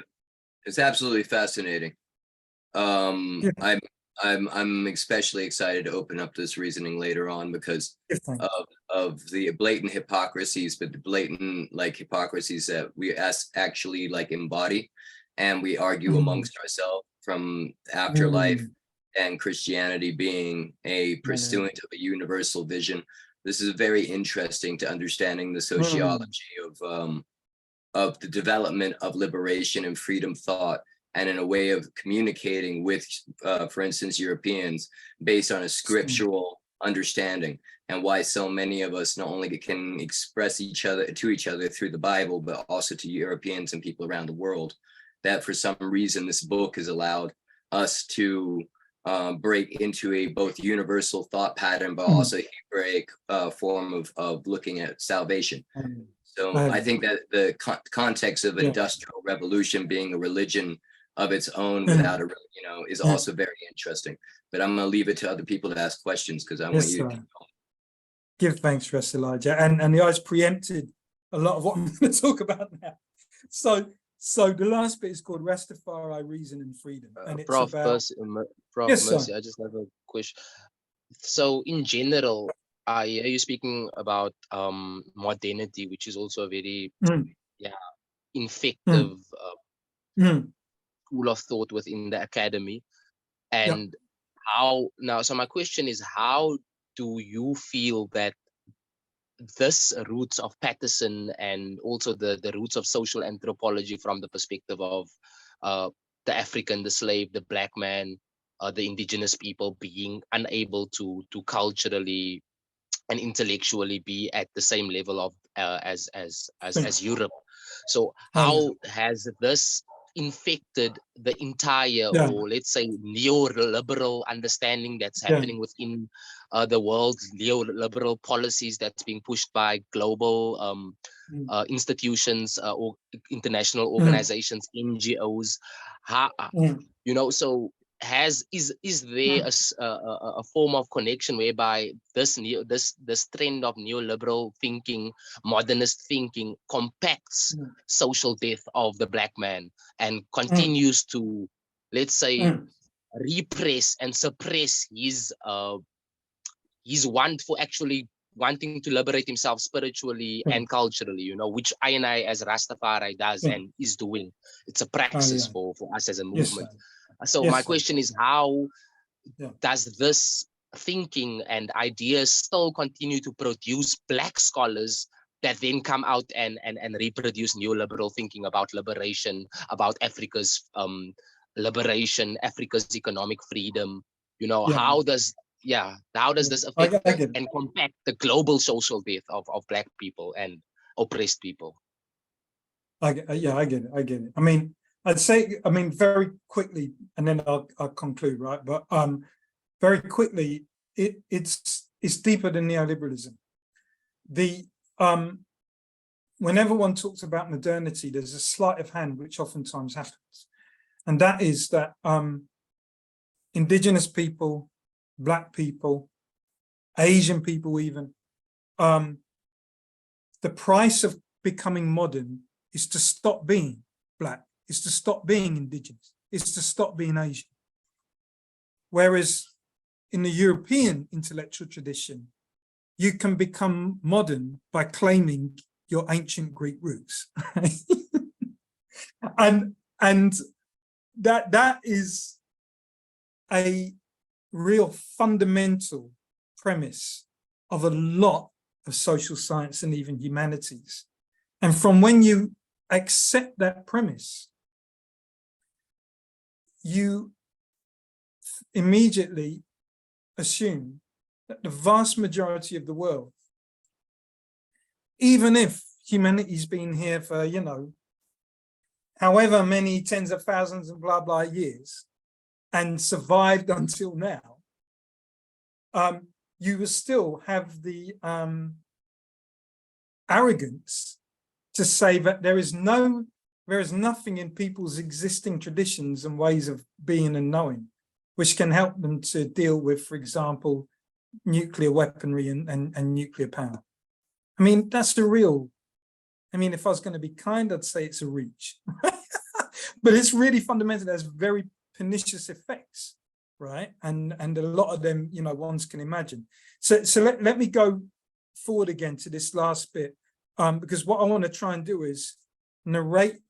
it's absolutely fascinating. Yeah. I'm especially excited to open up this reasoning later on because Give thanks. of the blatant hypocrisies, but the blatant like hypocrisies that we actually like embody, and we argue amongst ourselves from afterlife and Christianity being a pursuant of a universal vision. This is very interesting to understanding the sociology of the development of liberation and freedom thought, and in a way of communicating with, for instance, Europeans based on a scriptural understanding, and why so many of us not only can express each other through the Bible, but also to Europeans and people around the world, that for some reason this book has allowed us to break into a both universal thought pattern, but also Hebraic form of looking at salvation. So I think that the context of industrial revolution being a religion of its own without a, is also very interesting. But I'm going to leave it to other people to ask questions because I want you to keep going. Give thanks, Ras Elijah. And the eyes preempted a lot of what I'm going to talk about now. So the last bit is called Rastafari, Reason and Freedom. And it's Prof. about... Prof. Yes, Mercy, I just have a question. So in general, I hear you speaking about modernity, which is also a very effective school of thought within the academy. And how now, so my question is, how do you feel that this roots of Patterson and also the roots of social anthropology from the perspective of the African, the slave, the black man, the indigenous people being unable to culturally and intellectually be at the same level of as Europe. So how has this infected the entire, or let's say, neoliberal understanding that's happening within the world, neoliberal policies that's being pushed by global institutions or international organizations, NGOs? How, so is there a form of connection whereby this trend of neoliberal thinking, modernist thinking, compacts social death of the black man and continues to, let's say, repress and suppress his want for actually wanting to liberate himself spiritually and culturally, which I as Rastafari does and is doing. It's a praxis for us as a movement. So my question is, how does this thinking and ideas still continue to produce black scholars that then come out and reproduce neoliberal thinking about liberation, about Africa's liberation, Africa's economic freedom? How does this affect and compact the global social death of black people and oppressed people? I get it. I mean, I'd say, very quickly, and then I'll conclude, right? But very quickly, it's deeper than neoliberalism. Whenever one talks about modernity, there's a sleight of hand which oftentimes happens, and that is that indigenous people, black people, Asian people, even the price of becoming modern is to stop being black. Is to stop being indigenous, is to stop being Asian. Whereas in the European intellectual tradition, you can become modern by claiming your ancient Greek roots. and that is a real fundamental premise of a lot of social science and even humanities. And from when you accept that premise, you immediately assume that the vast majority of the world, even if humanity's been here for, however many tens of thousands and blah, blah years and survived until now, you will still have the arrogance to say that there is nothing in people's existing traditions and ways of being and knowing which can help them to deal with, for example, nuclear weaponry and nuclear power. I mean, that's the real I mean, if I was going to be kind, I'd say it's a reach, but it's really fundamental. It has very pernicious effects, right? And a lot of them, you know, ones can imagine. So let me go forward again to this last bit, because what I want to try and do is narrate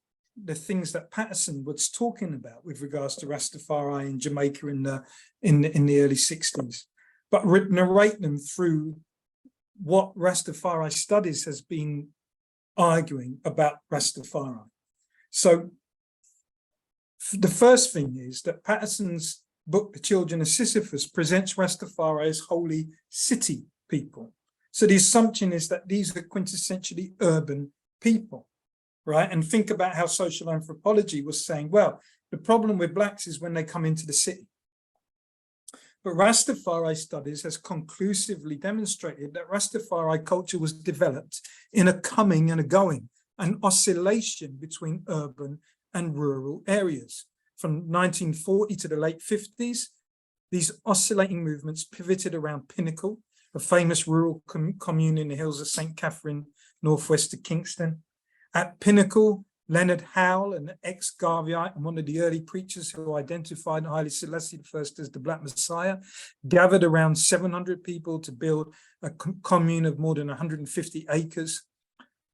the things that Patterson was talking about with regards to Rastafari in Jamaica in the early 60s, but narrate them through what Rastafari Studies has been arguing about Rastafari. So the first thing is that Patterson's book, The Children of Sisyphus, presents Rastafari as wholly city people. So the assumption is that these are quintessentially urban people, right? And think about how social anthropology was saying, well, the problem with blacks is when they come into the city. But Rastafari Studies has conclusively demonstrated that Rastafari culture was developed in a coming and a going, an oscillation between urban and rural areas. From 1940 to the late 50s, these oscillating movements pivoted around Pinnacle, a famous rural commune in the hills of St. Catherine, northwest of Kingston. At Pinnacle, Leonard Howell, an ex-Garveyite and one of the early preachers who identified Haile Selassie I as the Black Messiah, gathered around 700 people to build a commune of more than 150 acres.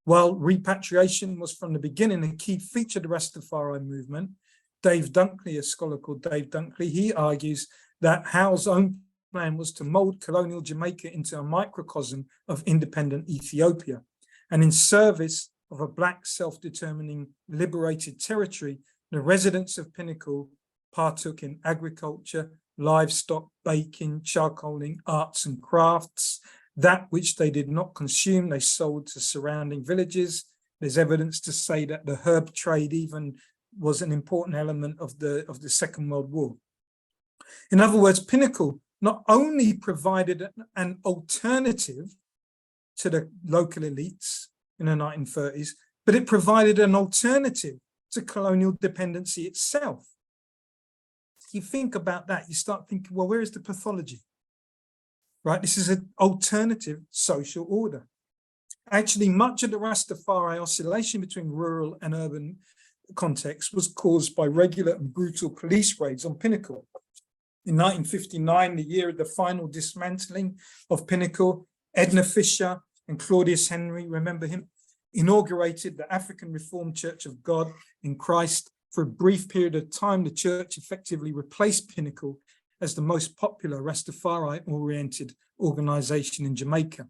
While repatriation was from the beginning a key feature of the Rastafari movement, Dave Dunkley, a scholar called Dave Dunkley, he argues that Howell's own plan was to mold colonial Jamaica into a microcosm of independent Ethiopia. And in service of a black self-determining liberated territory, the residents of Pinnacle partook in agriculture, livestock, baking, charcoaling, arts and crafts. That which they did not consume, they sold to surrounding villages. There's evidence to say that the herb trade even was an important element of the Second World War. In other words, Pinnacle not only provided an alternative to the local elites in the 1930s, but it provided an alternative to colonial dependency itself. You think about that, you start thinking, well, where is the pathology? Right, this is an alternative social order. Actually, much of the Rastafari oscillation between rural and urban context was caused by regular and brutal police raids on Pinnacle. In 1959, the year of the final dismantling of Pinnacle, Edna Fisher and Claudius Henry, remember him, inaugurated the African Reformed Church of God in Christ. For a brief period of time, the church effectively replaced Pinnacle as the most popular Rastafari-oriented organization in Jamaica.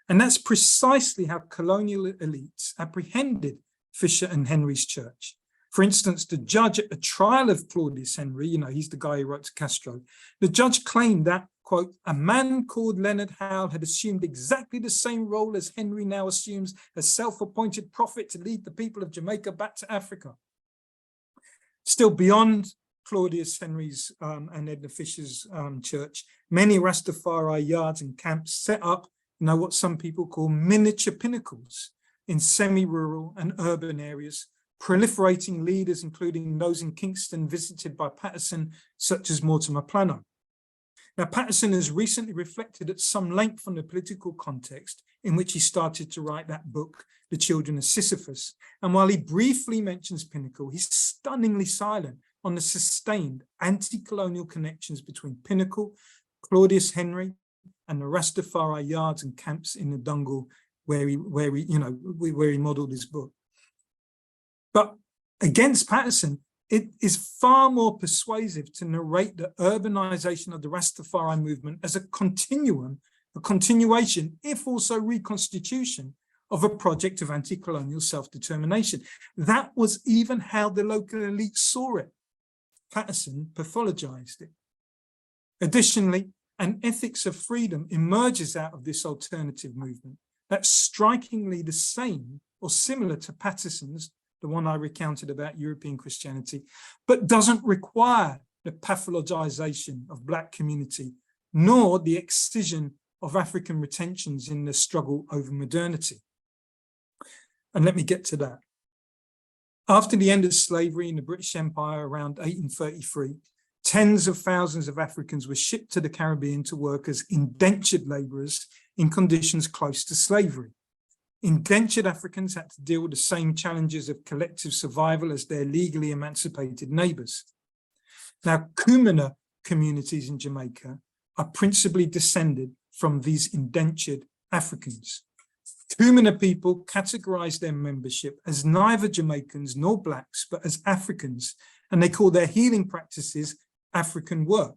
And that's precisely how colonial elites apprehended Fisher and Henry's church. For instance, the judge at the trial of Claudius Henry, you know, he's the guy who wrote to Castro, the judge claimed that, quote, a man called Leonard Howell had assumed exactly the same role as Henry now assumes as self-appointed prophet to lead the people of Jamaica back to Africa. Still beyond Claudius Henry's and Edna Fisher's church, many Rastafari yards and camps set up, you know, what some people call miniature pinnacles in semi-rural and urban areas, proliferating leaders, including those in Kingston visited by Patterson, such as Mortimer Plano. Now, Patterson has recently reflected at some length on the political context in which he started to write that book, The Children of Sisyphus. And while he briefly mentions Pinnacle, he's stunningly silent on the sustained anti-colonial connections between Pinnacle, Claudius Henry, and the Rastafari yards and camps in the Dungle where he modeled his book. But against Patterson, it is far more persuasive to narrate the urbanization of the Rastafari movement as a continuation, if also reconstitution, of a project of anti-colonial self-determination. That was even how the local elite saw it. Patterson pathologized it. Additionally, an ethics of freedom emerges out of this alternative movement that's strikingly the same or similar to Patterson's, the one I recounted about European Christianity, but doesn't require the pathologization of Black community, nor the excision of African retentions in the struggle over modernity. And let me get to that. After the end of slavery in the British Empire around 1833, tens of thousands of Africans were shipped to the Caribbean to work as indentured laborers in conditions close to slavery. Indentured Africans had to deal with the same challenges of collective survival as their legally emancipated neighbours. Now, Kumina communities in Jamaica are principally descended from these indentured Africans. Kumina people categorize their membership as neither Jamaicans nor Blacks, but as Africans, and they call their healing practices African work.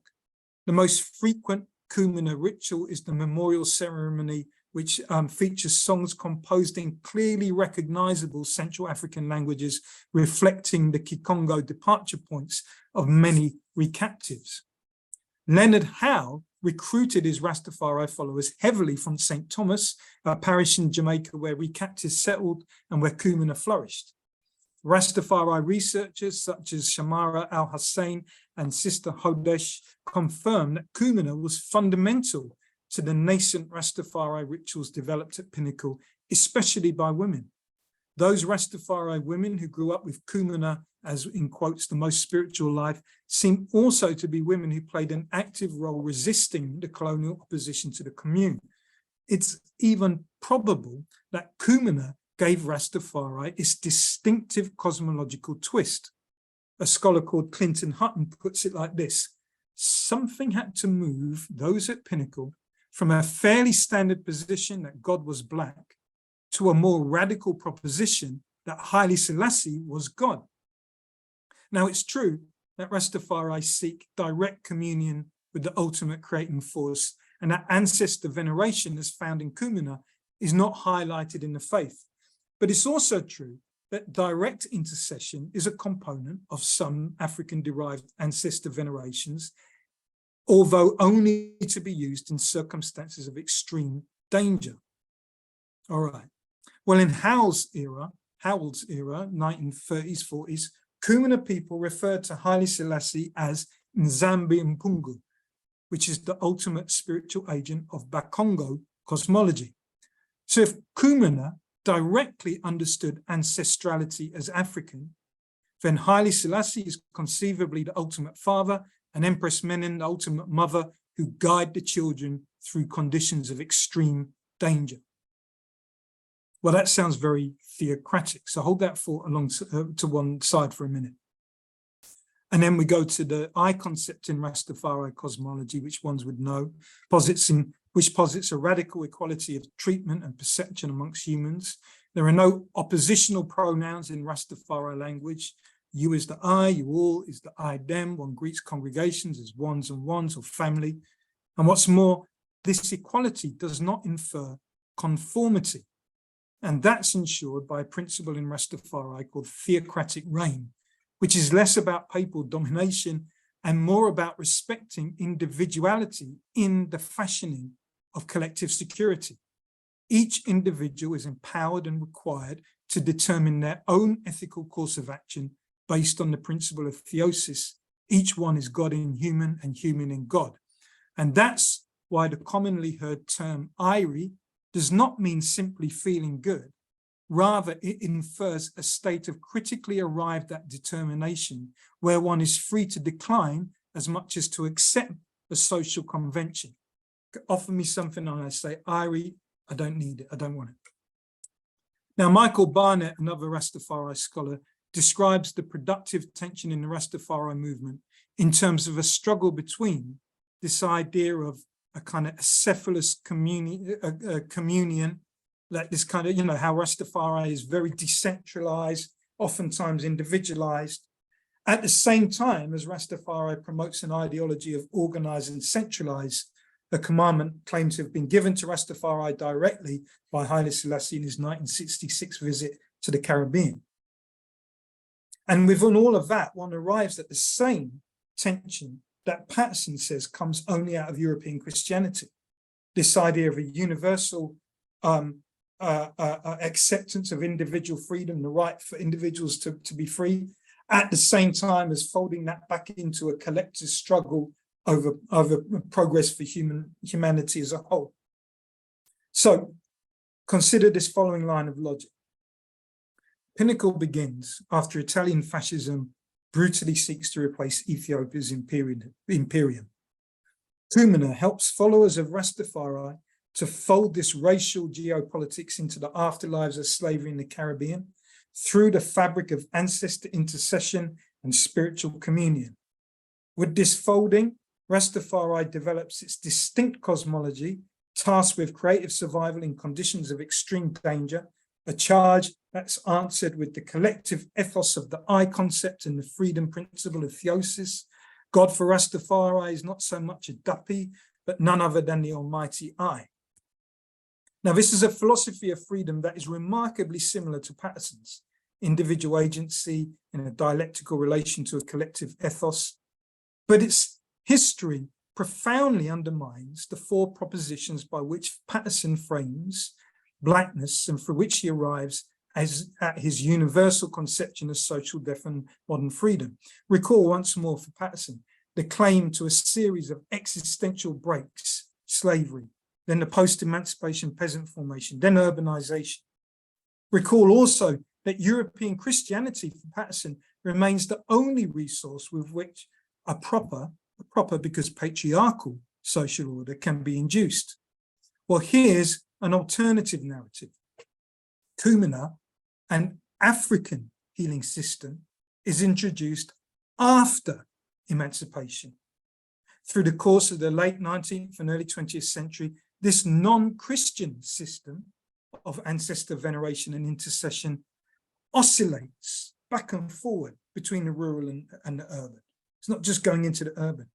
The most frequent Kumina ritual is the memorial ceremony, which features songs composed in clearly recognizable Central African languages, reflecting the Kikongo departure points of many recaptives. Leonard Howe recruited his Rastafari followers heavily from St. Thomas, a parish in Jamaica where recaptives settled and where Kumina flourished. Rastafari researchers such as Shamara Al-Hussein and Sister Hodesh confirm that Kumina was fundamental to the nascent Rastafari rituals developed at Pinnacle, especially by women. Those Rastafari women who grew up with Kumina as, in quotes, the most spiritual life, seem also to be women who played an active role resisting the colonial opposition to the commune. It's even probable that Kumina gave Rastafari its distinctive cosmological twist. A scholar called Clinton Hutton puts it like this: something had to move those at Pinnacle from a fairly standard position that God was Black to a more radical proposition that Haile Selassie was God. Now, it's true that Rastafari seek direct communion with the ultimate creating force, and that ancestor veneration as found in Kumina is not highlighted in the faith. But it's also true that direct intercession is a component of some African-derived ancestor venerations, although only to be used in circumstances of extreme danger. All right. Well, in Howell's era, 1930s, 40s, Kumina people referred to Haile Selassie as Nzambi Mpungu, which is the ultimate spiritual agent of Bakongo cosmology. So if Kumina directly understood ancestrality as African, then Haile Selassie is conceivably the ultimate father, and Empress Menen, the ultimate mother, who guide the children through conditions of extreme danger. Well, that sounds very theocratic, so hold that thought along to one side for a minute. And then we go to the I concept in Rastafari cosmology, which ones would know, which posits a radical equality of treatment and perception amongst humans. There are no oppositional pronouns in Rastafari language. You is the I, you all is the I, them. One greets congregations as ones and ones or family. And what's more, this equality does not infer conformity. And that's ensured by a principle in Rastafari called theocratic reign, which is less about papal domination and more about respecting individuality in the fashioning of collective security. Each individual is empowered and required to determine their own ethical course of action based on the principle of theosis. Each one is God in human and human in God. And that's why the commonly heard term Irie does not mean simply feeling good. Rather, it infers a state of critically arrived at determination where one is free to decline as much as to accept a social convention. Offer me something and I say, Irie, I don't need it, I don't want it. Now, Michael Barnett, another Rastafari scholar, describes the productive tension in the Rastafari movement in terms of a struggle between this idea of a kind of acephalous communion, like this kind of, how Rastafari is very decentralized, oftentimes individualized, at the same time as Rastafari promotes an ideology of organized and centralized, a commandment claimed to have been given to Rastafari directly by Haile Selassie in his 1966 visit to the Caribbean. And within all of that, one arrives at the same tension that Patterson says comes only out of European Christianity. This idea of a universal acceptance of individual freedom, the right for individuals to be free, at the same time as folding that back into a collective struggle over progress for humanity as a whole. So consider this following line of logic. Pinnacle begins after Italian fascism brutally seeks to replace Ethiopia's imperium. Kumina helps followers of Rastafari to fold this racial geopolitics into the afterlives of slavery in the Caribbean through the fabric of ancestor intercession and spiritual communion. With this folding, Rastafari develops its distinct cosmology, tasked with creative survival in conditions of extreme danger, a charge that's answered with the collective ethos of the I concept and the freedom principle of theosis. God for Rastafari is not so much a duppy, but none other than the almighty I. Now, this is a philosophy of freedom that is remarkably similar to Patterson's individual agency in a dialectical relation to a collective ethos, but its history profoundly undermines the four propositions by which Patterson frames blackness and for which he arrives at his universal conception of social death and modern freedom. Recall once more for Patterson the claim to a series of existential breaks, slavery, then the post-emancipation peasant formation, then urbanization. Recall also that European Christianity for Patterson remains the only resource with which a proper because patriarchal social order can be induced. Well, here's an alternative narrative. Kumina, an African healing system, is introduced after emancipation. Through the course of the late 19th and early 20th century, this non-Christian system of ancestor veneration and intercession oscillates back and forward between the rural and the urban. It's not just going into the urban.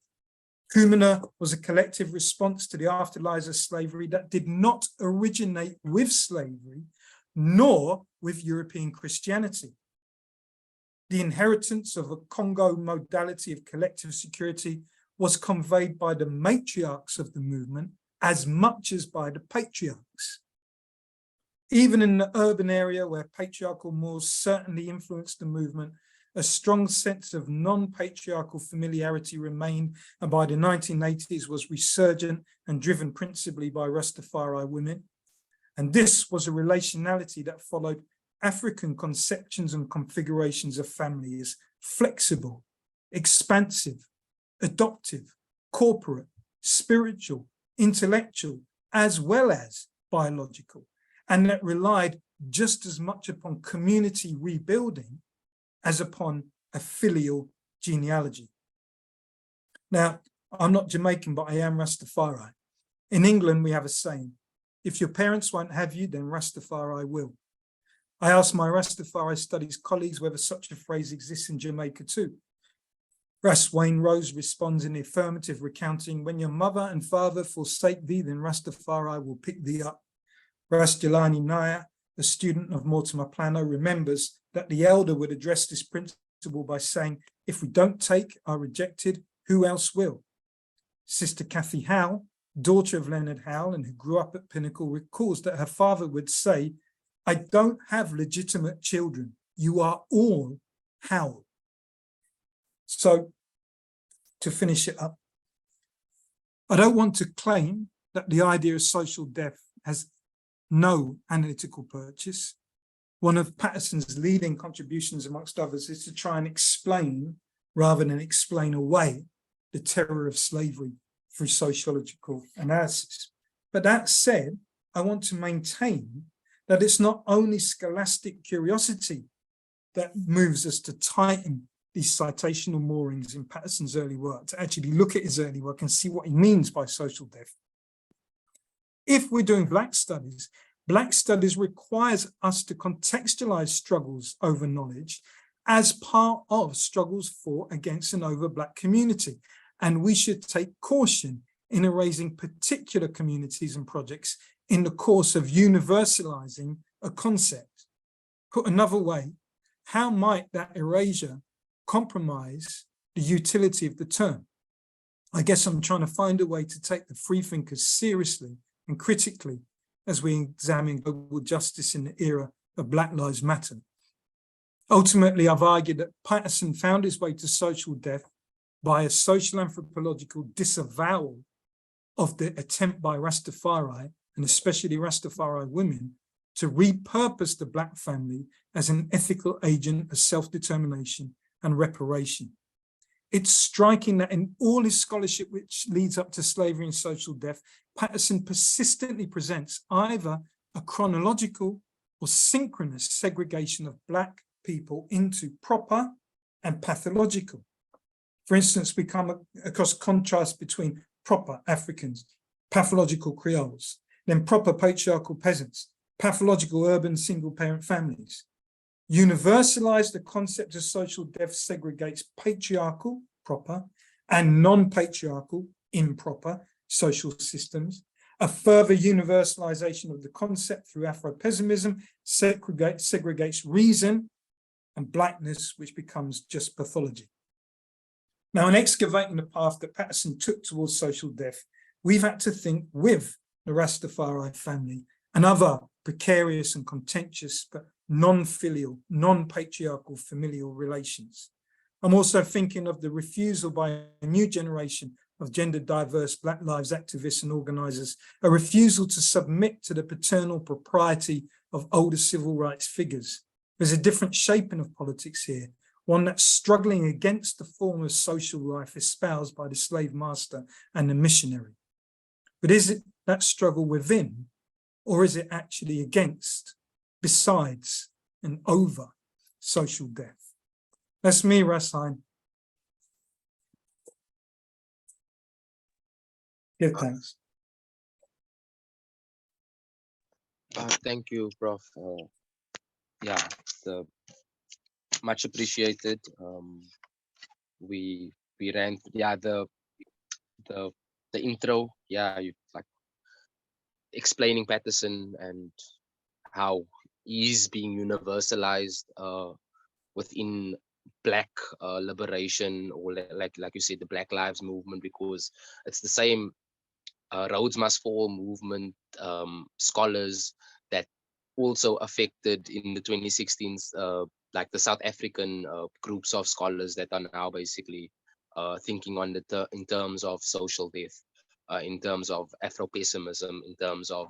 Kumina was a collective response to the afterlives of slavery that did not originate with slavery, nor with European Christianity. The inheritance of a Congo modality of collective security was conveyed by the matriarchs of the movement as much as by the patriarchs. Even in the urban area where patriarchal mores certainly influenced the movement, a strong sense of non-patriarchal familiarity remained, and by the 1980s was resurgent and driven principally by Rastafari women. And this was a relationality that followed African conceptions and configurations of family as flexible, expansive, adoptive, corporate, spiritual, intellectual, as well as biological, and that relied just as much upon community rebuilding as upon a filial genealogy. Now, I'm not Jamaican, but I am Rastafari. In England, we have a saying, if your parents won't have you, then Rastafari will. I asked my Rastafari studies colleagues whether such a phrase exists in Jamaica too. Ras Wayne Rose responds in the affirmative, recounting, when your mother and father forsake thee, then Rastafari will pick thee up. Ras Jelani Naya, a student of Mortimer Plano, remembers that the elder would address this principle by saying, if we don't take, are rejected, who else will? Sister Kathy Howe, daughter of Leonard Howe and who grew up at Pinnacle, recalls that her father would say, I don't have legitimate children. You are all Howe. So to finish it up, I don't want to claim that the idea of social death has no analytical purchase. One of Patterson's leading contributions, amongst others, is to try and explain, rather than explain away, the terror of slavery through sociological analysis. But that said, I want to maintain that it's not only scholastic curiosity that moves us to tighten these citational moorings in Patterson's early work, to actually look at his early work and see what he means by social death. If we're doing Black studies requires us to contextualize struggles over knowledge as part of struggles for, against, and over Black community. And we should take caution in erasing particular communities and projects in the course of universalizing a concept. Put another way, how might that erasure compromise the utility of the term? I guess I'm trying to find a way to take the freethinkers seriously and critically as we examine global justice in the era of Black Lives Matter. Ultimately, I've argued that Patterson found his way to social death by a social anthropological disavowal of the attempt by Rastafari, and especially Rastafari women, to repurpose the Black family as an ethical agent of self-determination and reparation. It's striking that in all his scholarship which leads up to slavery and social death, Patterson persistently presents either a chronological or synchronous segregation of Black people into proper and pathological. For instance, we come across contrast between proper Africans, pathological Creoles, then proper patriarchal peasants, pathological urban single-parent families. Universalize the concept of social death segregates patriarchal, proper, and non-patriarchal, improper social systems. A further universalization of the concept through Afro-pessimism segregates reason and Blackness, which becomes just pathology. Now, in excavating the path that Patterson took towards social death, we've had to think with the Rastafari family and other precarious and contentious but non-filial, non-patriarchal familial relations. I'm also thinking of the refusal by a new generation of gender diverse Black lives activists and organizers, a refusal to submit to the paternal propriety of older civil rights figures. There's a different shaping of politics here, one that's struggling against the form of social life espoused by the slave master and the missionary. But is it that struggle within, or is it actually against, besides, and over social death? That's me, Rasine. Give thanks. Thank you, Prof. Yeah, much appreciated. We ran, yeah, the intro. Yeah, you like explaining Patterson and how he's being universalized within Black liberation, or like you said, the Black Lives Movement, because it's the same Rhodes Must Fall movement scholars that also affected in the 2016s, like the South African groups of scholars that are now basically thinking on in terms of social death, in terms of Afro-pessimism, in terms of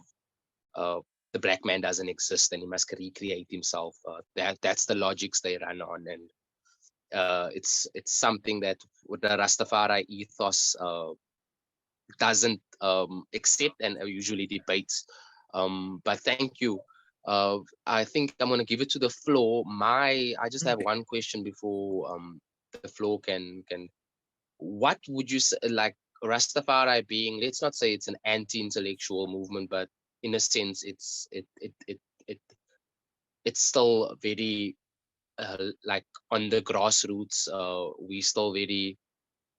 the Black man doesn't exist and he must recreate himself. That's the logics they run on, and it's something that with the Rastafari ethos doesn't accept and usually debates. But thank you. I think I'm going to give it to the floor. I just have one question before the floor can. What would you say, like Rastafari being, let's not say it's an anti-intellectual movement, but in a sense, it's still very like on the grassroots. We still very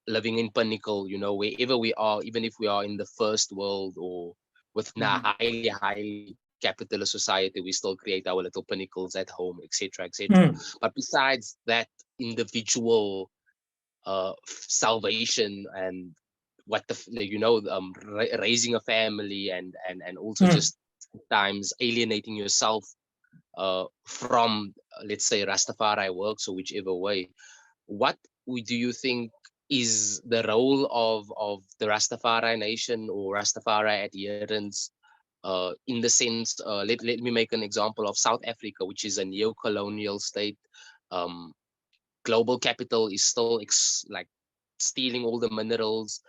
living in pinnacle, you know, wherever we are, even if we are in the first world or with a highly capitalist society, we still create our little pinnacles at home, etc., etc. But besides that individual salvation and what raising a family and also just sometimes alienating yourself from, let's say, Rastafari works or whichever way, what do you think is the role of the Rastafari nation or Rastafari adherents in the sense, let me make an example of South Africa, which is a neo-colonial state. Global capital is still like stealing all the minerals.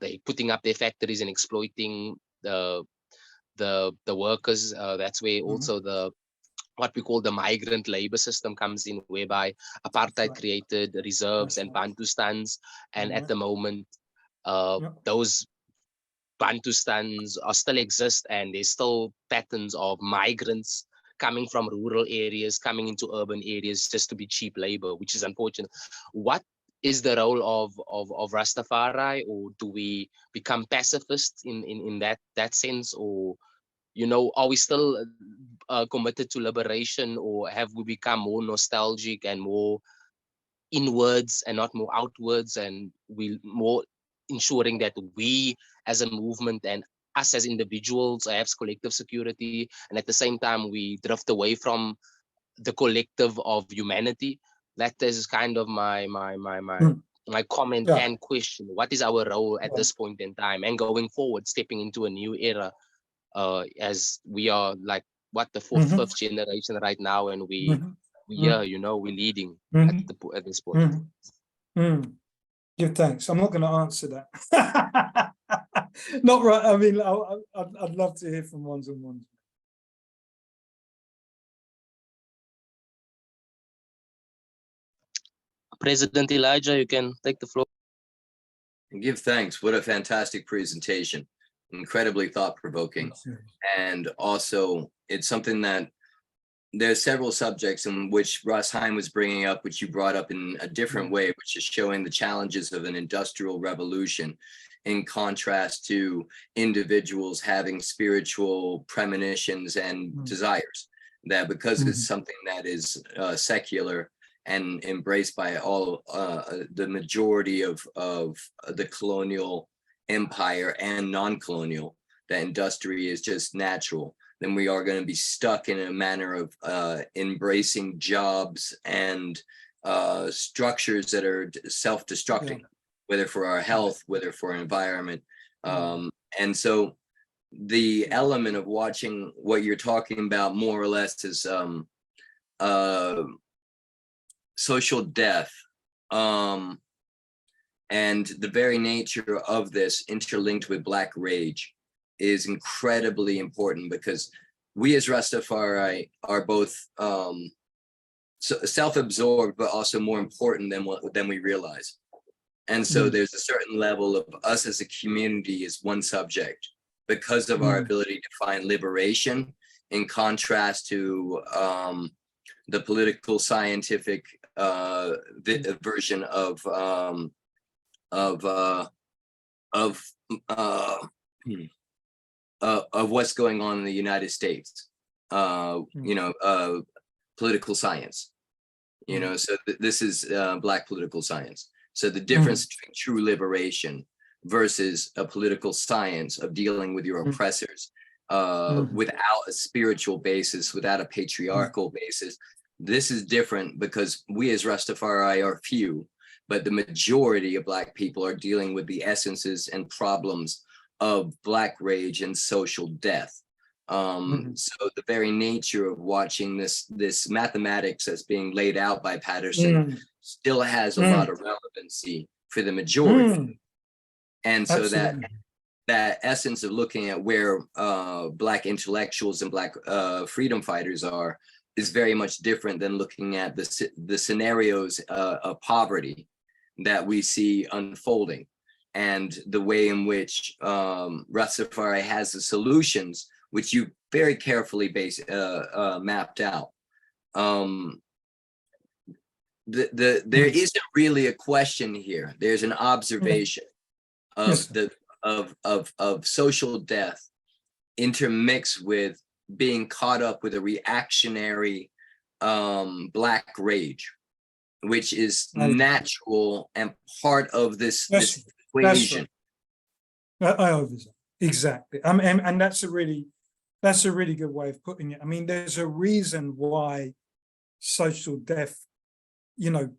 They putting up their factories and exploiting the workers. That's where also what we call the migrant labor system comes in, whereby apartheid created reserves and Bantustans, and at the moment those Bantustans are still exist, and there's still patterns of migrants coming from rural areas, coming into urban areas just to be cheap labor, which is unfortunate. What is the role of Rastafari, or do we become pacifists in that sense, or are we still committed to liberation, or have we become more nostalgic and more inwards and not more outwards, and we more ensuring that we as a movement and us as individuals have collective security, and at the same time we drift away from the collective of humanity? That is kind of my comment and question. What is our role at this point in time and going forward, stepping into a new era, as we are like the fifth generation right now, and we're leading at this point. Give thanks. I'm not going to answer that. Not right. I mean, I'd love to hear from ones and ones. President Elijah, you can take the floor. And give thanks. What a fantastic presentation. Incredibly thought-provoking. And also, it's something that there's several subjects in which Russ Heim was bringing up, which you brought up in a different way, which is showing the challenges of an industrial revolution in contrast to individuals having spiritual premonitions and desires, that because it's something that is secular and embraced by all the majority of the colonial empire and non-colonial, that industry is just natural, then we are going to be stuck in a manner of embracing jobs and structures that are self-destructing, whether for our health, whether for our environment. And so the element of watching what you're talking about more or less is social death, and the very nature of this interlinked with Black rage is incredibly important, because we as Rastafari are both self-absorbed, but also more important than we realize. And so there's a certain level of us as a community is one subject because of our ability to find liberation, in contrast to the political scientific version of what's going on in the United States, political science, so this is Black political science. So the difference between true liberation versus a political science of dealing with your oppressors without a spiritual basis, without a patriarchal basis, this is different, because we as Rastafari are few, but the majority of Black people are dealing with the essences and problems of Black rage and social death. So the very nature of watching this mathematics that's being laid out by Patterson still has a lot of relevancy for the majority. And so that essence of looking at where Black intellectuals and Black freedom fighters are is very much different than looking at the scenarios of poverty that we see unfolding, and the way in which Rastafari has the solutions, which you very carefully mapped out. There isn't really a question here. There's an observation of social death intermixed with being caught up with a reactionary Black rage, which is natural and part of this equation. Exactly. And that's a really good way of putting it. I mean, there's a reason why social death,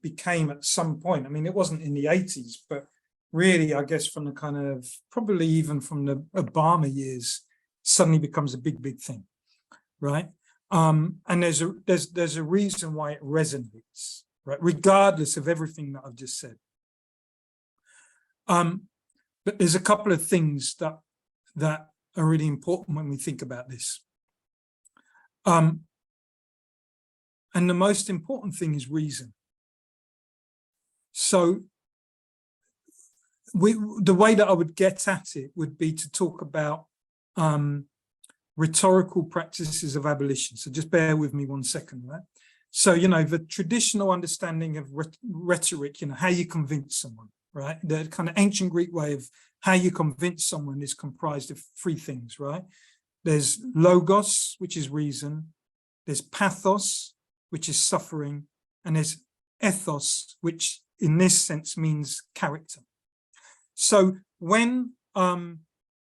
became at some point. I mean, it wasn't in the 80s, but really, I guess from the kind of, probably even from the Obama years, suddenly becomes a big thing, right? And there's a reason why it resonates, right? Regardless of everything that I've just said. But there's a couple of things that are really important when we think about this. And the most important thing is reason. So the way that I would get at it would be to talk about rhetorical practices of abolition. So just bear with me 1 second, right? So, the traditional understanding of rhetoric, how you convince someone, right? The kind of ancient Greek way of how you convince someone is comprised of 3 things, right? There's logos, which is reason. There's pathos, which is suffering. And there's ethos, which in this sense means character. So when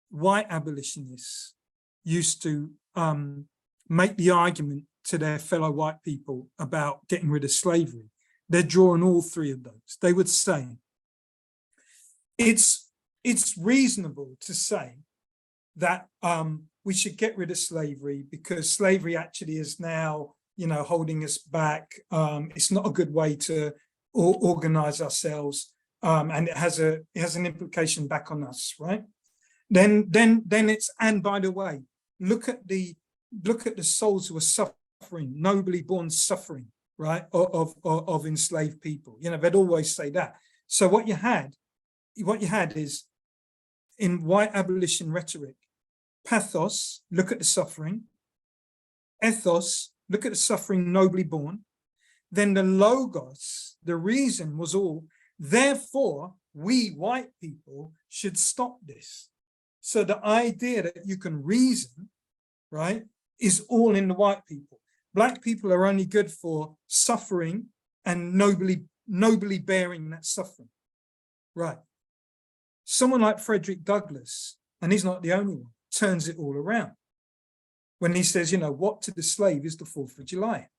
white abolitionists used to make the argument to their fellow white people about getting rid of slavery, they're drawing all 3 of those. They would say, it's reasonable to say that we should get rid of slavery because slavery actually is now, holding us back. It's not a good way to organize ourselves. and it has an implication back on us, right? Then it's, and by the way, look at the souls who are suffering, nobly born suffering, right, of enslaved people. You know, they'd always say that. So what you had is, in white abolition rhetoric, pathos, look at the suffering; ethos, look at the suffering nobly born. Then the logos, the reason, was all, therefore we white people should stop this. So the idea that you can reason, right, is all in the white people. Black people are only good for suffering and nobly bearing that suffering, right? Someone like Frederick Douglass, and he's not the only one, turns it all around when he says, you know, what to the slave is the 4th of July.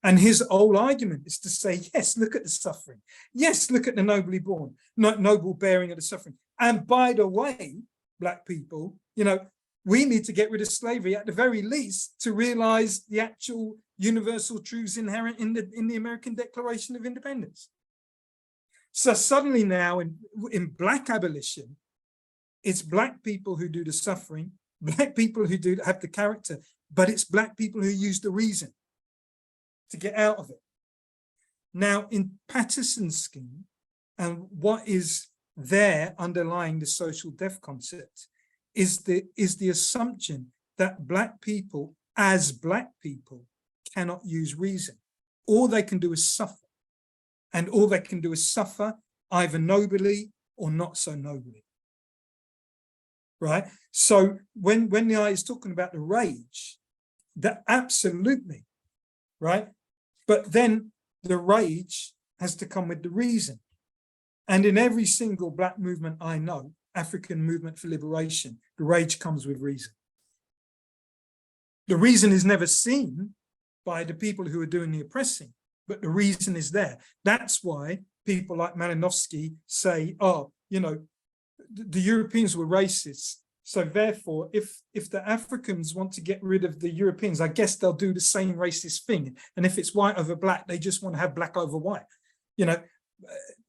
And his whole argument is to say, yes, look at the suffering. Yes, look at the nobly born, noble bearing of the suffering. And by the way, Black people, you know, we need to get rid of slavery at the very least to realize the actual universal truths inherent in the American Declaration of Independence. So suddenly now in Black abolition, it's Black people who do the suffering, Black people who have the character, but it's Black people who use the reason to get out of it. Now in Patterson's scheme, and what is there underlying the social death concept is the assumption that Black people, as Black people, cannot use reason. All they can do is suffer. And all they can do is suffer either nobly or not so nobly. Right? So when the eye is talking about the rage, that absolutely, right? But then the rage has to come with the reason. And in every single Black movement I know, African movement for liberation, the rage comes with reason. The reason is never seen by the people who are doing the oppressing, but the reason is there. That's why people like Malinowski say, oh, you know, the Europeans were racist. So therefore, if the Africans want to get rid of the Europeans, I guess they'll do the same racist thing. And if it's white over Black, they just want to have Black over white. You know,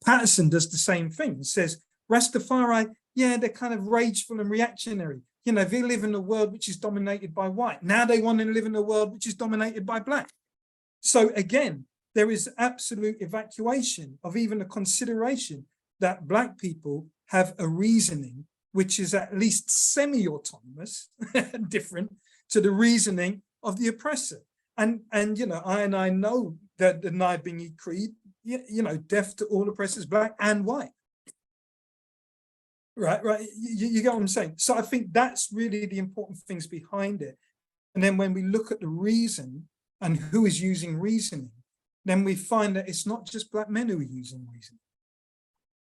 Patterson does the same thing. He says, RasTafari, yeah, they're kind of rageful and reactionary. You know, they live in a world which is dominated by white. Now they want to live in a world which is dominated by Black. So again, there is absolute evacuation of even a consideration that Black people have a reasoning which is at least semi-autonomous, different to the reasoning of the oppressor. And you know, I know that the Nibingi Creed, you know, deaf to all oppressors, Black and white. Right. You get what I'm saying? So I think that's really the important things behind it. And then when we look at the reason and who is using reasoning, then we find that it's not just Black men who are using reasoning.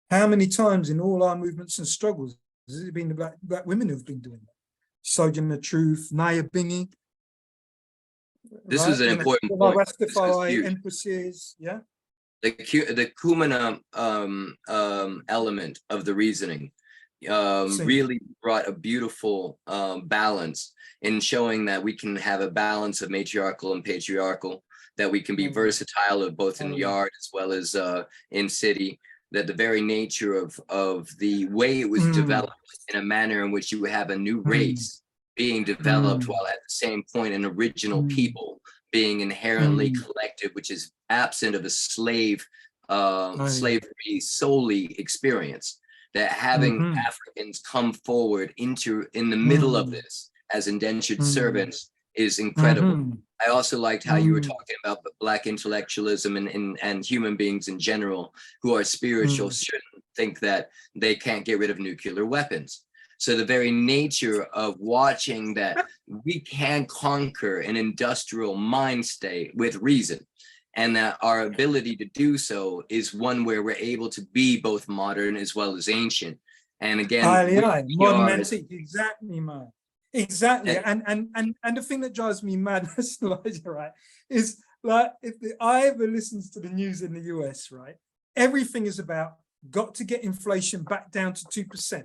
How many times in all our movements and struggles has it been the Black women who've been doing that? Sojourner Truth, Naya Bingy. This is an important point. RasTafari, Empresses, yeah. The Kumina element of the reasoning really brought a beautiful balance in showing that we can have a balance of matriarchal and patriarchal, that we can be versatile of both in yard as well as in city, that the very nature of the way it was developed in a manner in which you have a new race being developed while at the same point an original people being inherently collective, which is absent of a slave slavery solely experience, that having Africans come forward in the middle of this as indentured servants is incredible. I also liked how you were talking about Black intellectualism and human beings in general who are spiritual shouldn't think that they can't get rid of nuclear weapons. So the very nature of watching that we can conquer an industrial mind state with reason, and that our ability to do so is one where we're able to be both modern as well as ancient. And again, modern antique, exactly, man. Exactly. And the thing that drives me mad, right, is like if I ever listens to the news in the US, right, everything is about got to get inflation back down to 2%.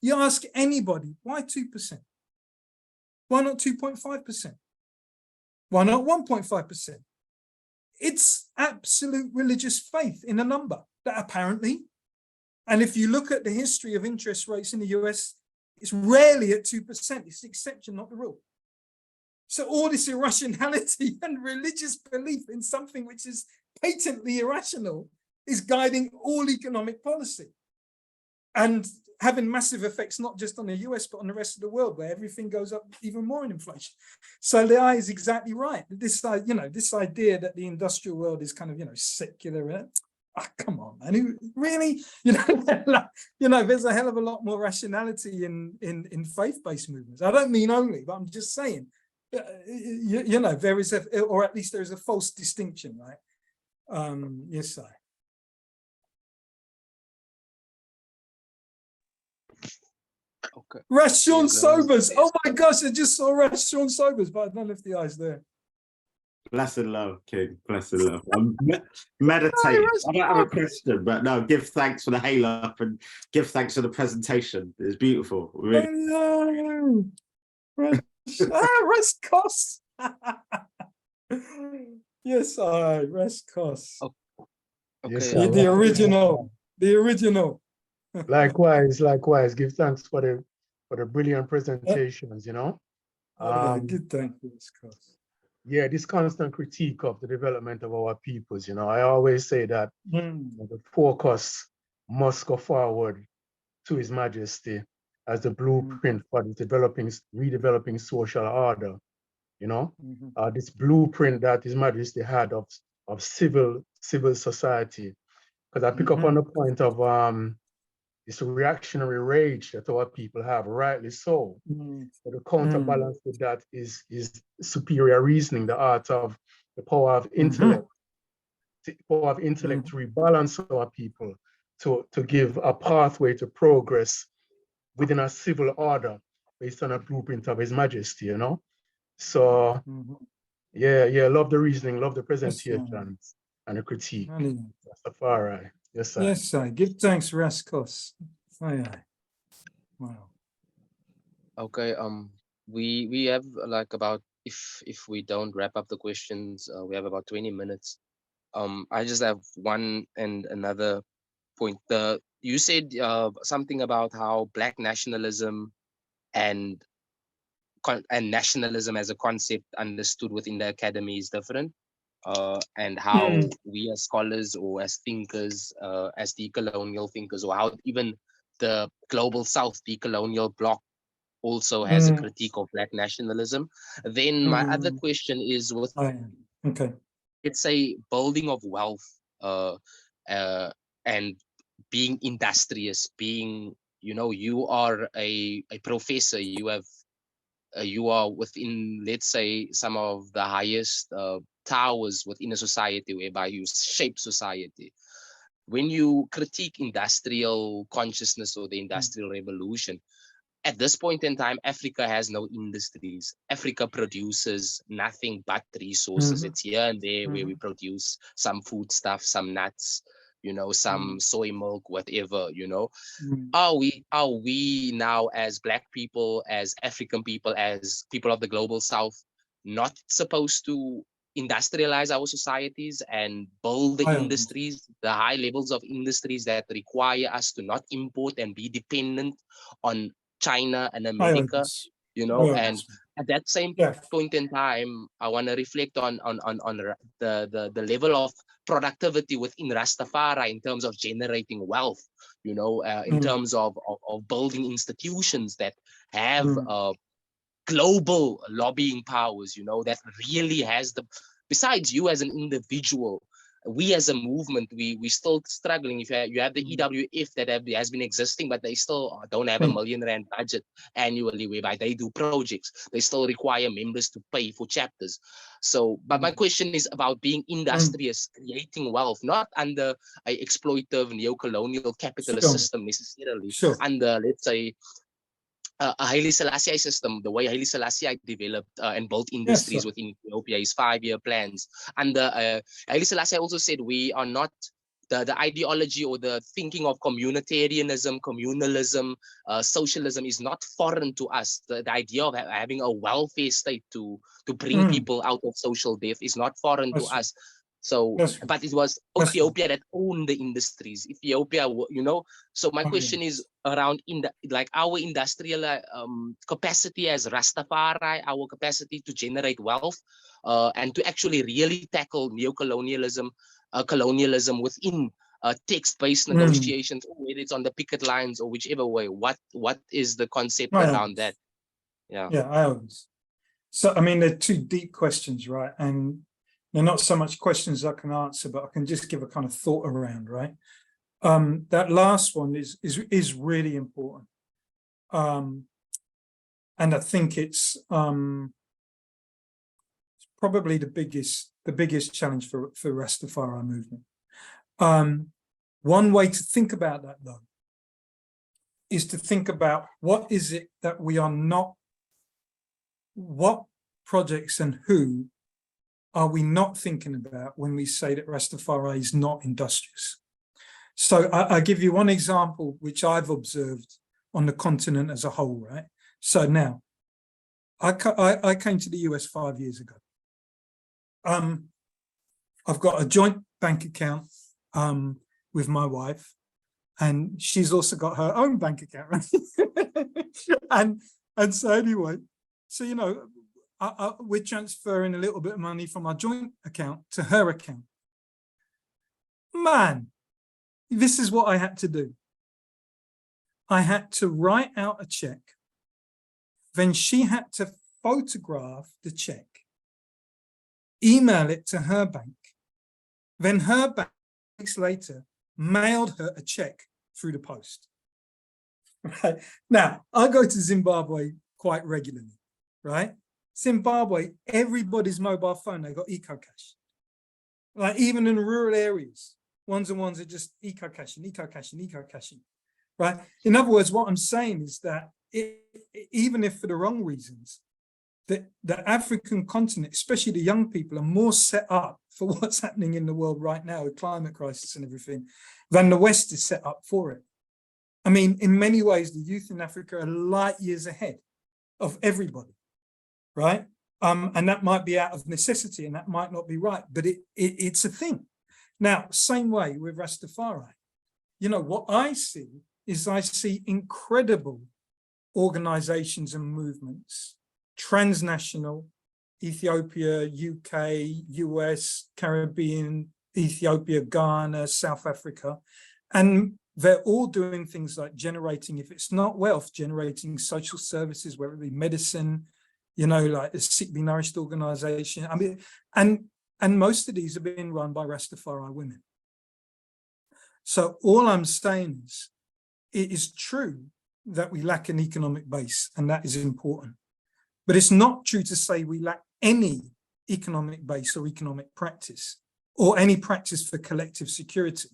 You ask anybody, why 2%? Why not 2.5%? Why not 1.5%? It's absolute religious faith in a number. that apparently, and if you look at the history of interest rates in the US, it's rarely at 2%. It's the exception, not the rule. So all this irrationality and religious belief in something which is patently irrational is guiding all economic policy and having massive effects, not just on the US, but on the rest of the world, where everything goes up even more in inflation. So the eye is exactly right. This idea that the industrial world is kind of, secular. Come on, man. Really? There's a hell of a lot more rationality in faith-based movements. I don't mean only, but I'm just saying, there is or at least there is a false distinction, right? Yes, sir. Okay. Sean Sobers. Oh my gosh, I just saw Sean Sobers, but I don't know if the eye's there. Bless and love, King. Bless and love. I'm meditating. I don't have a question, but no, give thanks for the hail up and give thanks for the presentation. It's beautiful. Really. Rest costs. Yes, rest costs. Okay. Yes, The original. The original. Likewise. Give thanks for the brilliant presentations, Good thank you, rest costs. Yeah, this constant critique of the development of our peoples, I always say that the focus must go forward to His Majesty as the blueprint for the redeveloping social order, this blueprint that His Majesty had of civil society. Because I pick up on the point of this reactionary rage that our people have, rightly so. But the counterbalance with that is superior reasoning, the art of the power of intellect, to rebalance our people, to give a pathway to progress within a civil order based on a blueprint of His Majesty, So, yeah, love the reasoning, love the presentations and the critique. RasTafari. Yes, sir. Yes, sir. Give thanks, Raskos. Aye. Wow. Okay. We have like about, if we don't wrap up the questions, we have about 20 minutes. I just have one and another point. You said something about how Black nationalism and nationalism as a concept understood within the academy is different. And how we as scholars or as thinkers, as decolonial thinkers, or how even the global South decolonial bloc also has a critique of Black nationalism. Then my other question is with, it's a building of wealth and being industrious, being, you are a professor, you are within, let's say, some of the highest towers within a society whereby you shape society. When you critique industrial consciousness or the industrial revolution, at this point in time, Africa has no industries. Africa produces nothing but resources. It's here and there where we produce some food stuff, some nuts, some soy milk, whatever, Are we now, as Black people, as African people, as people of the global South, not supposed to industrialize our societies and build the industries, the high levels of industries that require us to not import and be dependent on China and America, and at that same point in time, I want to reflect on the level of productivity within RasTafari in terms of generating wealth, in terms of building institutions that have global lobbying powers, that really has besides you as an individual, we as a movement, we still struggling. If you have the EWF that has been existing, but they still don't have R1 million budget annually whereby they do projects. They still require members to pay for chapters. So, but my question is about being industrious, creating wealth, not under a exploitive neo-colonial capitalist system necessarily, under, let's say, a Haile Selassie system, the way Haile Selassie developed and built industries within Ethiopia, his 5-year plans. And Haile Selassie also said we are not, the ideology or the thinking of communitarianism, communalism, socialism is not foreign to us. The idea of having a welfare state to bring people out of social death is not foreign to us. So, That's right. but it was That's Ethiopia that owned the industries. Ethiopia, you know. So my Oh, question is around like our industrial capacity as Rastafari, our capacity to generate wealth, and to actually really tackle neocolonialism, colonialism within text-based negotiations, or whether it's on the picket lines or whichever way. What is the concept around that? Yeah. Yeah, I always. So, I mean, they're two deep questions, right? And they're not so much questions I can answer, but I can just give a kind of thought around, right? That last one is really important. And I think it's probably the biggest challenge for Rastafari movement. One way to think about that, though, is to think about what is it that we are not, what projects and who are we not thinking about when we say that Rastafari is not industrious? So I give you one example, which I've observed on the continent as a whole, right? So now, I came to the US 5 years ago. I've got a joint bank account with my wife, and she's also got her own bank account, right? and so anyway, so, you know, we're transferring a little bit of money from our joint account to her account. Man, this is what I had to do. I had to write out a check. Then she had to photograph the check, email it to her bank. Then her bank, weeks later, mailed her a check through the post. Right? Now, I go to Zimbabwe quite regularly, right? Zimbabwe, everybody's mobile phone, they got eco-cash. Like even in rural areas, ones and ones are just eco-caching, right? In other words, what I'm saying is that even if for the wrong reasons, the African continent, especially the young people, are more set up for what's happening in the world right now with climate crisis and everything than the West is set up for it. I mean, in many ways, the youth in Africa are light years ahead of everybody, right? And that might be out of necessity and that might not be right, but it's a thing. Now, same way with Rastafari. You know, what I see is I see incredible organizations and movements, transnational, Ethiopia, UK, US, Caribbean, Ethiopia, Ghana, South Africa, and they're all doing things like generating, if it's not wealth, generating social services, whether it be medicine, you know, like a Sick Be Nourished organization. I mean, and most of these are being run by Rastafari women. So all I'm saying is, it is true that we lack an economic base, and that is important. But it's not true to say we lack any economic base or economic practice, or any practice for collective security.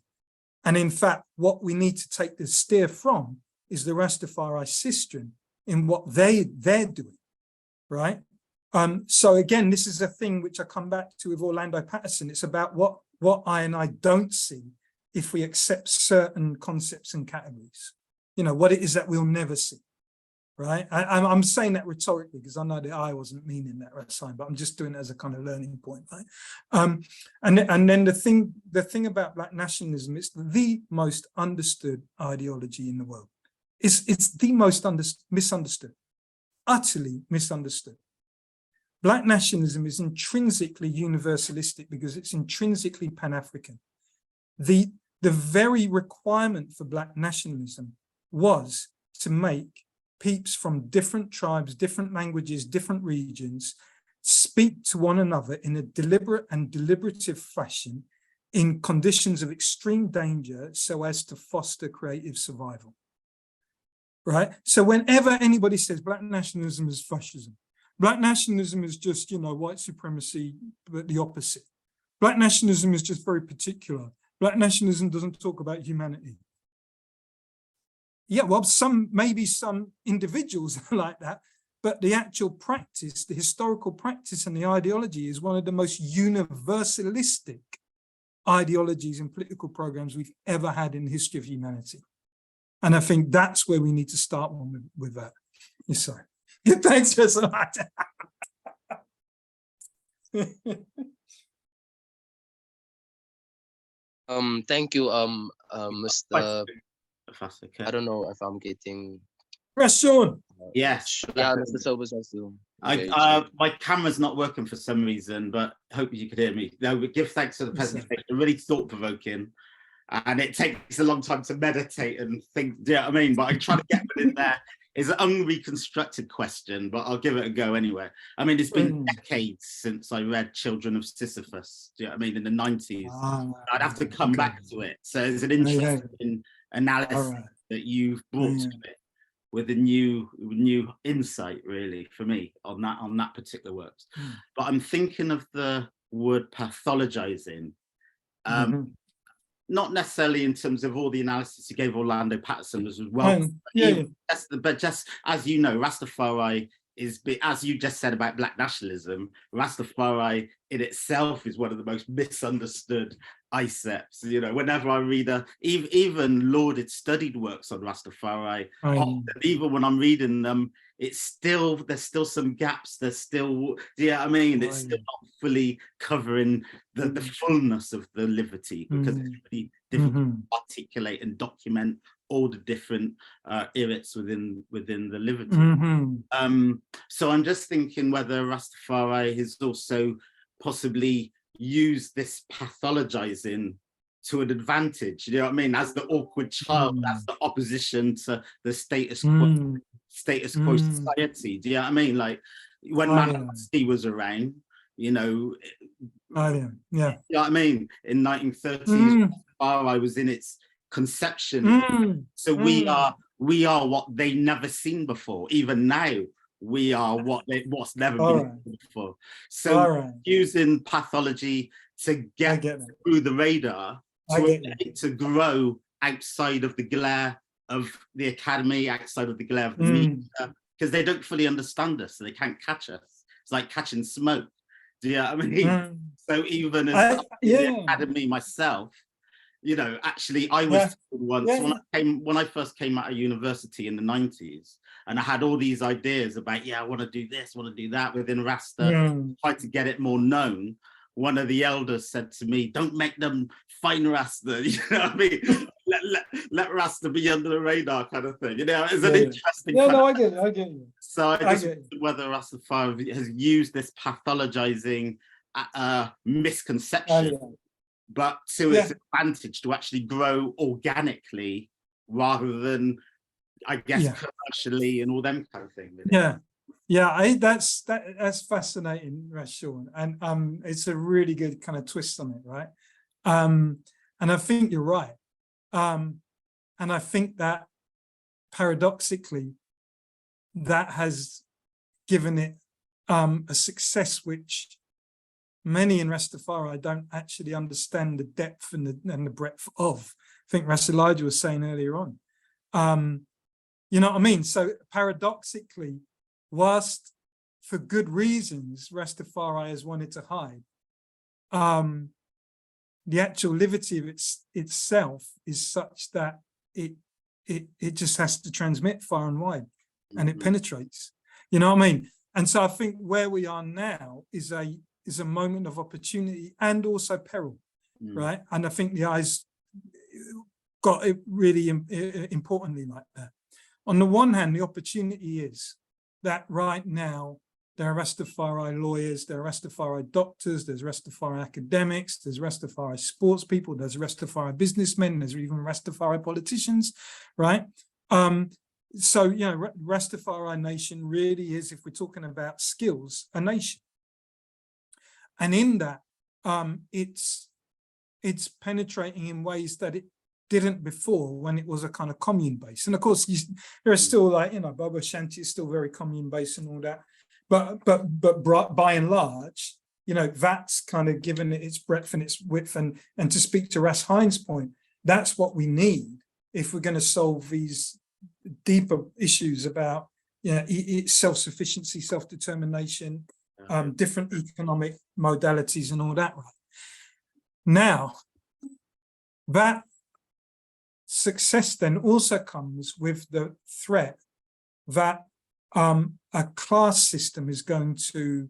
And in fact, what we need to take the steer from is the Rastafari system in what they're doing, right? So again, this is a thing which I come back to with Orlando Patterson. It's about what I don't see if we accept certain concepts and categories, you know, what it is that we'll never see, right? I'm saying that rhetorically because I know that I wasn't meaning that sign, but I'm just doing it as a kind of learning point, right? And then the thing about Black nationalism, it's the most understood ideology in the world. It's the most misunderstood, utterly misunderstood. Black nationalism is intrinsically universalistic because it's intrinsically Pan-African. The very requirement for Black nationalism was to make peeps from different tribes, different languages, different regions speak to one another in a deliberate and deliberative fashion in conditions of extreme danger so as to foster creative survival, right? So whenever anybody says Black nationalism is fascism, Black nationalism is just, you know, white supremacy, but the opposite. Black nationalism is just very particular. Black nationalism doesn't talk about humanity. Yeah, well, maybe some individuals are like that, but the actual practice, the historical practice and the ideology is one of the most universalistic ideologies and political programs we've ever had in the history of humanity. And I think that's where we need to start with that. Yes, sorry. Thanks for so much. Thank you, Mr. If that's okay. I don't know if I'm getting. Rashawn. Yes. Yeah, Mr. Sobers has to. My camera's not working for some reason, but hope you could hear me. No, but give thanks for the presentation. Really thought-provoking, and it takes a long time to meditate and think. Do you know what I mean? But I try to get within there. It's an unreconstructed question, but I'll give it a go anyway. I mean, it's been decades since I read Children of Sisyphus. Do you know what I mean? In the 90s. I'd have to come back to it. So it's an interesting analysis that you've brought to it with a new insight, really, for me on that particular works. But I'm thinking of the word pathologizing. Not necessarily in terms of all the analysis you gave Orlando Patterson as well. But just as you know, Rastafari is, as you just said about Black nationalism, Rastafari in itself is one of the most misunderstood ICEPs. You know, whenever I read even lauded studied works on Rastafari, often, even when I'm reading them, there's still some gaps. There's still, I mean, it's still not fully covering the fullness of the liberty, because it's really difficult to articulate and document all the different irrits within the liberty. So I'm just thinking whether Rastafari has also possibly used this pathologizing to an advantage, you know what I mean, as the awkward child, as the opposition to the status quo society. Do you know what I mean? Like when Manifesti was around, you know, you know what I mean, in 1930s, I was in its conception. So we are what they never seen before. Even now, we are what's never been before. So using pathology to get through the radar, to grow outside of the glare of the academy, outside of the glare of the media, because they don't fully understand us, so they can't catch us. It's like catching smoke. Do you know what I mean? So even as the academy myself, you know, actually I was once when I first came out of university in the 90s, and I had all these ideas about, I want to do this, want to do that within Rasta, try to get it more known. One of the elders said to me, don't make them find Rasta, you know what I mean? let Rasta be under the radar kind of thing. You know, it's an interesting I get it. So I just wonder whether Rastafari has used this pathologizing misconception, but to its advantage to actually grow organically rather than, I guess, commercially and all them kind of thing. Really. That's fascinating, Rashawn, and it's a really good kind of twist on it, right? And I think you're right, and I think that paradoxically, that has given it a success which many in Rastafari don't actually understand the depth and the breadth of. I think Ras Elijah was saying earlier on. You know what I mean? So paradoxically, whilst for good reasons Rastafari has wanted to hide, the actual liberty of itself is such that it just has to transmit far and wide, and it penetrates. You know what I mean? And so I think where we are now is a moment of opportunity and also peril, right? And I think the eyes got it really importantly like that. On the one hand, the opportunity is that right now there are Rastafari lawyers, there are Rastafari doctors, there's Rastafari academics, there's Rastafari sports people, there's Rastafari businessmen, there's even Rastafari politicians, right? So, you know, Rastafari nation really is, if we're talking about skills, a nation. And in that, it's penetrating in ways that it didn't before, when it was a kind of commune base. And of course, there are still, like, you know, Baba Shanti is still very commune based and all that. But by and large, you know, that's kind of given it its breadth and its width. And to speak to Ras Hines' point, that's what we need if we're going to solve these deeper issues about, you know, self-sufficiency, self-determination, different economic modalities and all that. Right now, that success then also comes with the threat that a class system is going to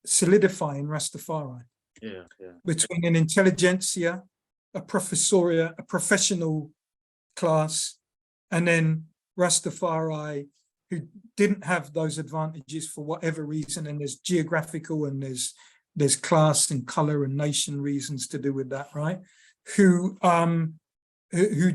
solidify in Rastafari. between an intelligentsia, a professoria, a professional class, and then Rastafari, who didn't have those advantages for whatever reason, and there's geographical and there's class and color and nation reasons to do with that, right? Who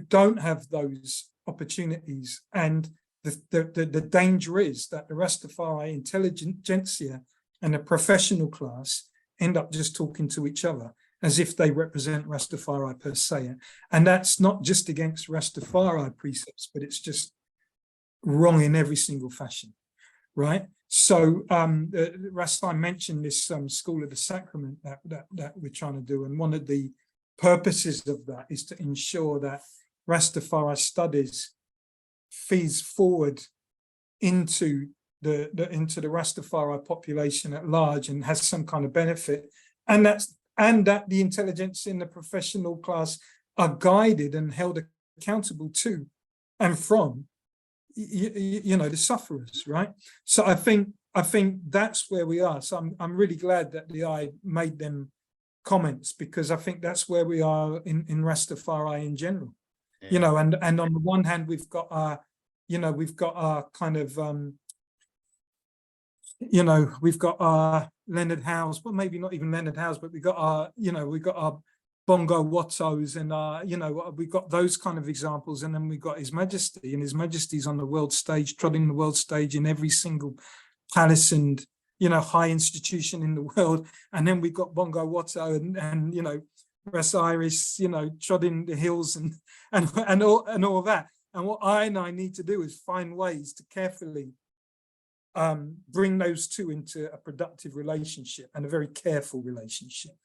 don't have those opportunities. And the danger is that the Rastafari intelligentsia and the professional class end up just talking to each other as if they represent Rastafari per se. And that's not just against Rastafari precepts, but it's just wrong in every single fashion, right? So Rastai mentioned this School of the Sacrament that we're trying to do. And one of the purposes of that is to ensure that Rastafari studies feeds forward into the Rastafari population at large and has some kind of benefit, and that the intelligence in the professional class are guided and held accountable to and from the sufferers, right? So I think that's where we are. So I'm really glad that the I made them comments, because I think that's where we are in Rastafari in general. Yeah. And on the one hand, we've got our kind of we've got our Leonard Howes, well, maybe not even Leonard Howes, but we've got our Bongo Wattos and we've got those kind of examples. And then we've got His Majesty, and His Majesty's on the world stage, trotting the world stage in every single palace and, high institution in the world. And then we've got Bongo Watto and Ras Iris, trotting the hills and all that. And what I need to do is find ways to carefully bring those two into a productive relationship, and a very careful relationship.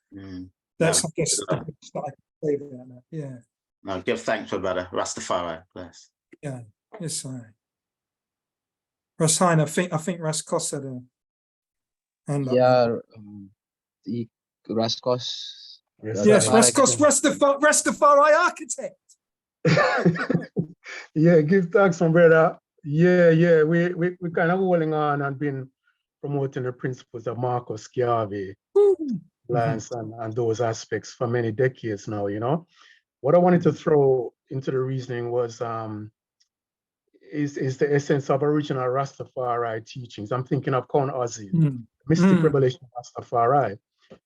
That's, I guess, the best that I can say about that. Yeah. No, give thanks for brother Rastafari, bless. Yeah. Yes, I. Rashain, I think Raskos had a hand up. Yeah, Raskos. Yes, Raskos, Rastafari architect. Yeah, give thanks, my brother. Yeah, we kind of holding on and been promoting the principles of Marcus Garvey, Lance, and those aspects for many decades now, What I wanted to throw into the reasoning was is the essence of original Rastafari teachings. I'm thinking of Count Ozzy, Mystic Revelation of Rastafari.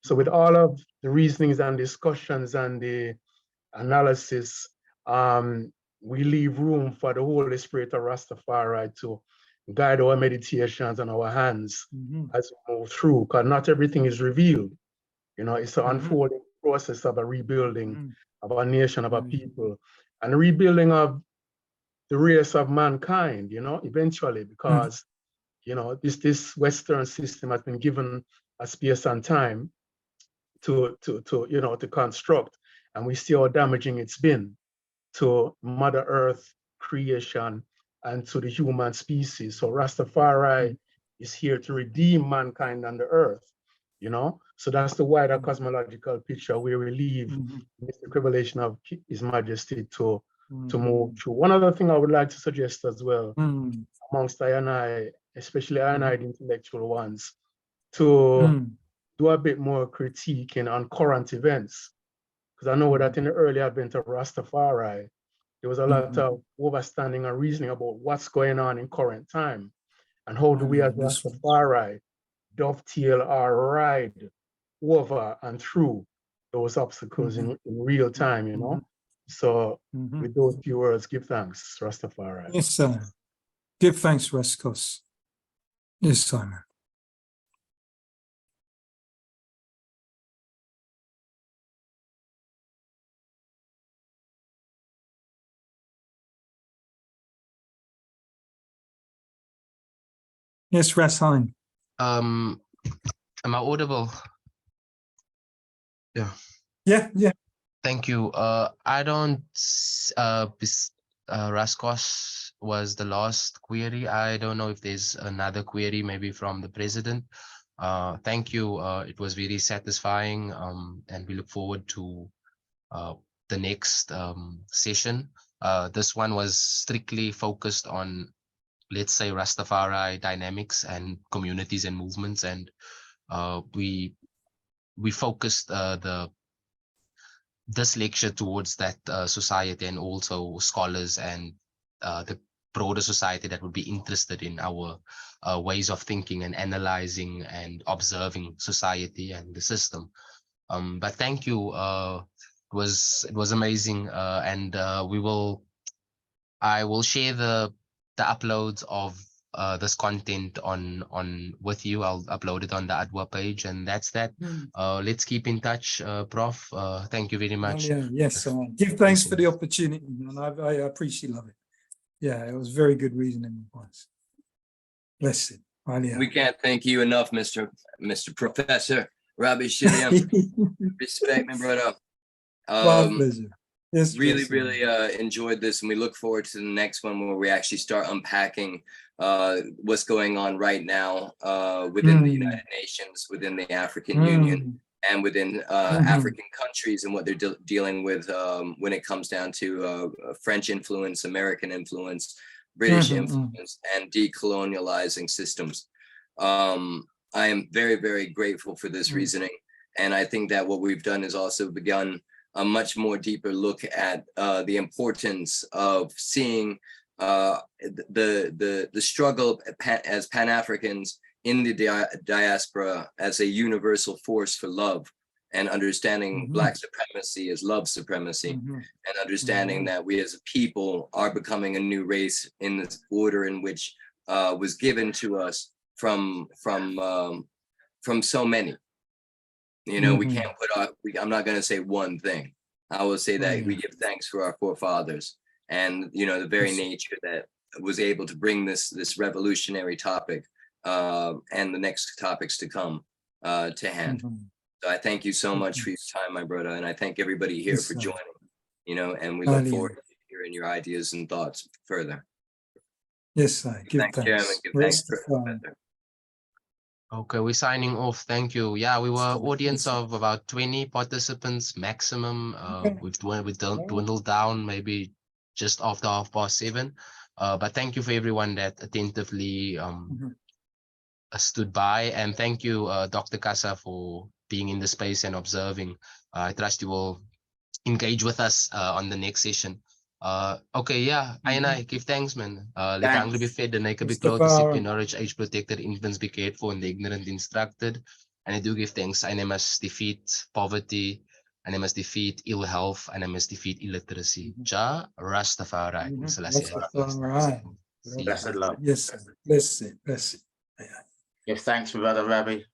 So with all of the reasonings and discussions and the analysis, we leave room for the Holy Spirit of Rastafari to guide our meditations and our hands as we move through, because not everything is revealed. It's an unfolding process of a rebuilding of our nation, of our people, and a rebuilding of the race of mankind, eventually, because, this Western system has been given a space and time to construct, and we see how damaging it's been to Mother Earth creation and to the human species. So Rastafari is here to redeem mankind and the earth, So that's the wider cosmological picture where we leave the revelation of His Majesty to move through. One other thing I would like to suggest as well, amongst I and I, especially I and I, the intellectual ones, to do a bit more critiquing on current events. Because I know that in the early advent of Rastafari, there was a lot of overstanding and reasoning about what's going on in current time, and how do we as Rastafari dovetail our ride over and through those obstacles in real time, So with those few words, give thanks, Rastafari. Yes, sir. Give thanks, Raskos. Yes, Simon. Yes, Rashain. Am I audible? Yeah. Yeah. Thank you. I don't. Raskos was the last query. I don't know if there's another query, maybe from the president. Thank you. It was very satisfying, and we look forward to the next session. This one was strictly focused on, let's say, Rastafari dynamics and communities and movements, and we we focused this lecture towards that society, and also scholars and the broader society that would be interested in our ways of thinking and analyzing and observing society and the system. But thank you. It was amazing, and I will share the uploads of this content on with you. I'll upload it on the Adwa page, and that's that. Let's keep in touch, Prof. Thank you very much. Yeah, yes, give thanks for the opportunity, and I appreciate it. Yeah, it was very good reading in advice. Bless it. We can't thank you enough, Mr. Professor Robbie Shilliam. Respect, my brother. My pleasure. Yes, really enjoyed this, and we look forward to the next one where we actually start unpacking what's going on right now within the United Nations, within the African Union, and within African countries, and what they're dealing with when it comes down to French influence, American influence, British influence, and decolonializing systems. I am very, very grateful for this reasoning, and I think that what we've done is also begun a much more deeper look at the importance of seeing the struggle as Pan-Africans in the diaspora as a universal force for love, and understanding Black supremacy as love supremacy, and understanding that we as a people are becoming a new race in this order in which was given to us from so many. You know, we can't put I'm not going to say one thing. I will say that we give thanks for our forefathers, and, you know, the very nature that was able to bring this revolutionary topic and the next topics to come to hand. So I thank you so much for your time, my brother, and I thank everybody here for joining, you know, and we look forward to hearing your ideas and thoughts further. Yes, I give thanks. Chairman, give thanks for Okay, we're signing off. Thank you. Yeah, we were audience of about 20 participants maximum. We've dwindled down maybe just after 7:30. But thank you for everyone that attentively stood by, and thank you, Dr. Kasa, for being in the space and observing. I trust you will engage with us on the next session. Okay, yeah, I give thanks, man. Let the hungry be fed, the naked be clothed, the sick be nourished, age protected, infants be cared for, and the ignorant instructed. And I do give thanks. I must defeat poverty, and I must defeat ill health, and I must defeat illiteracy. Ja RasTafari. Blessed love. Yes, bless it. Give thanks, Brother Robbie.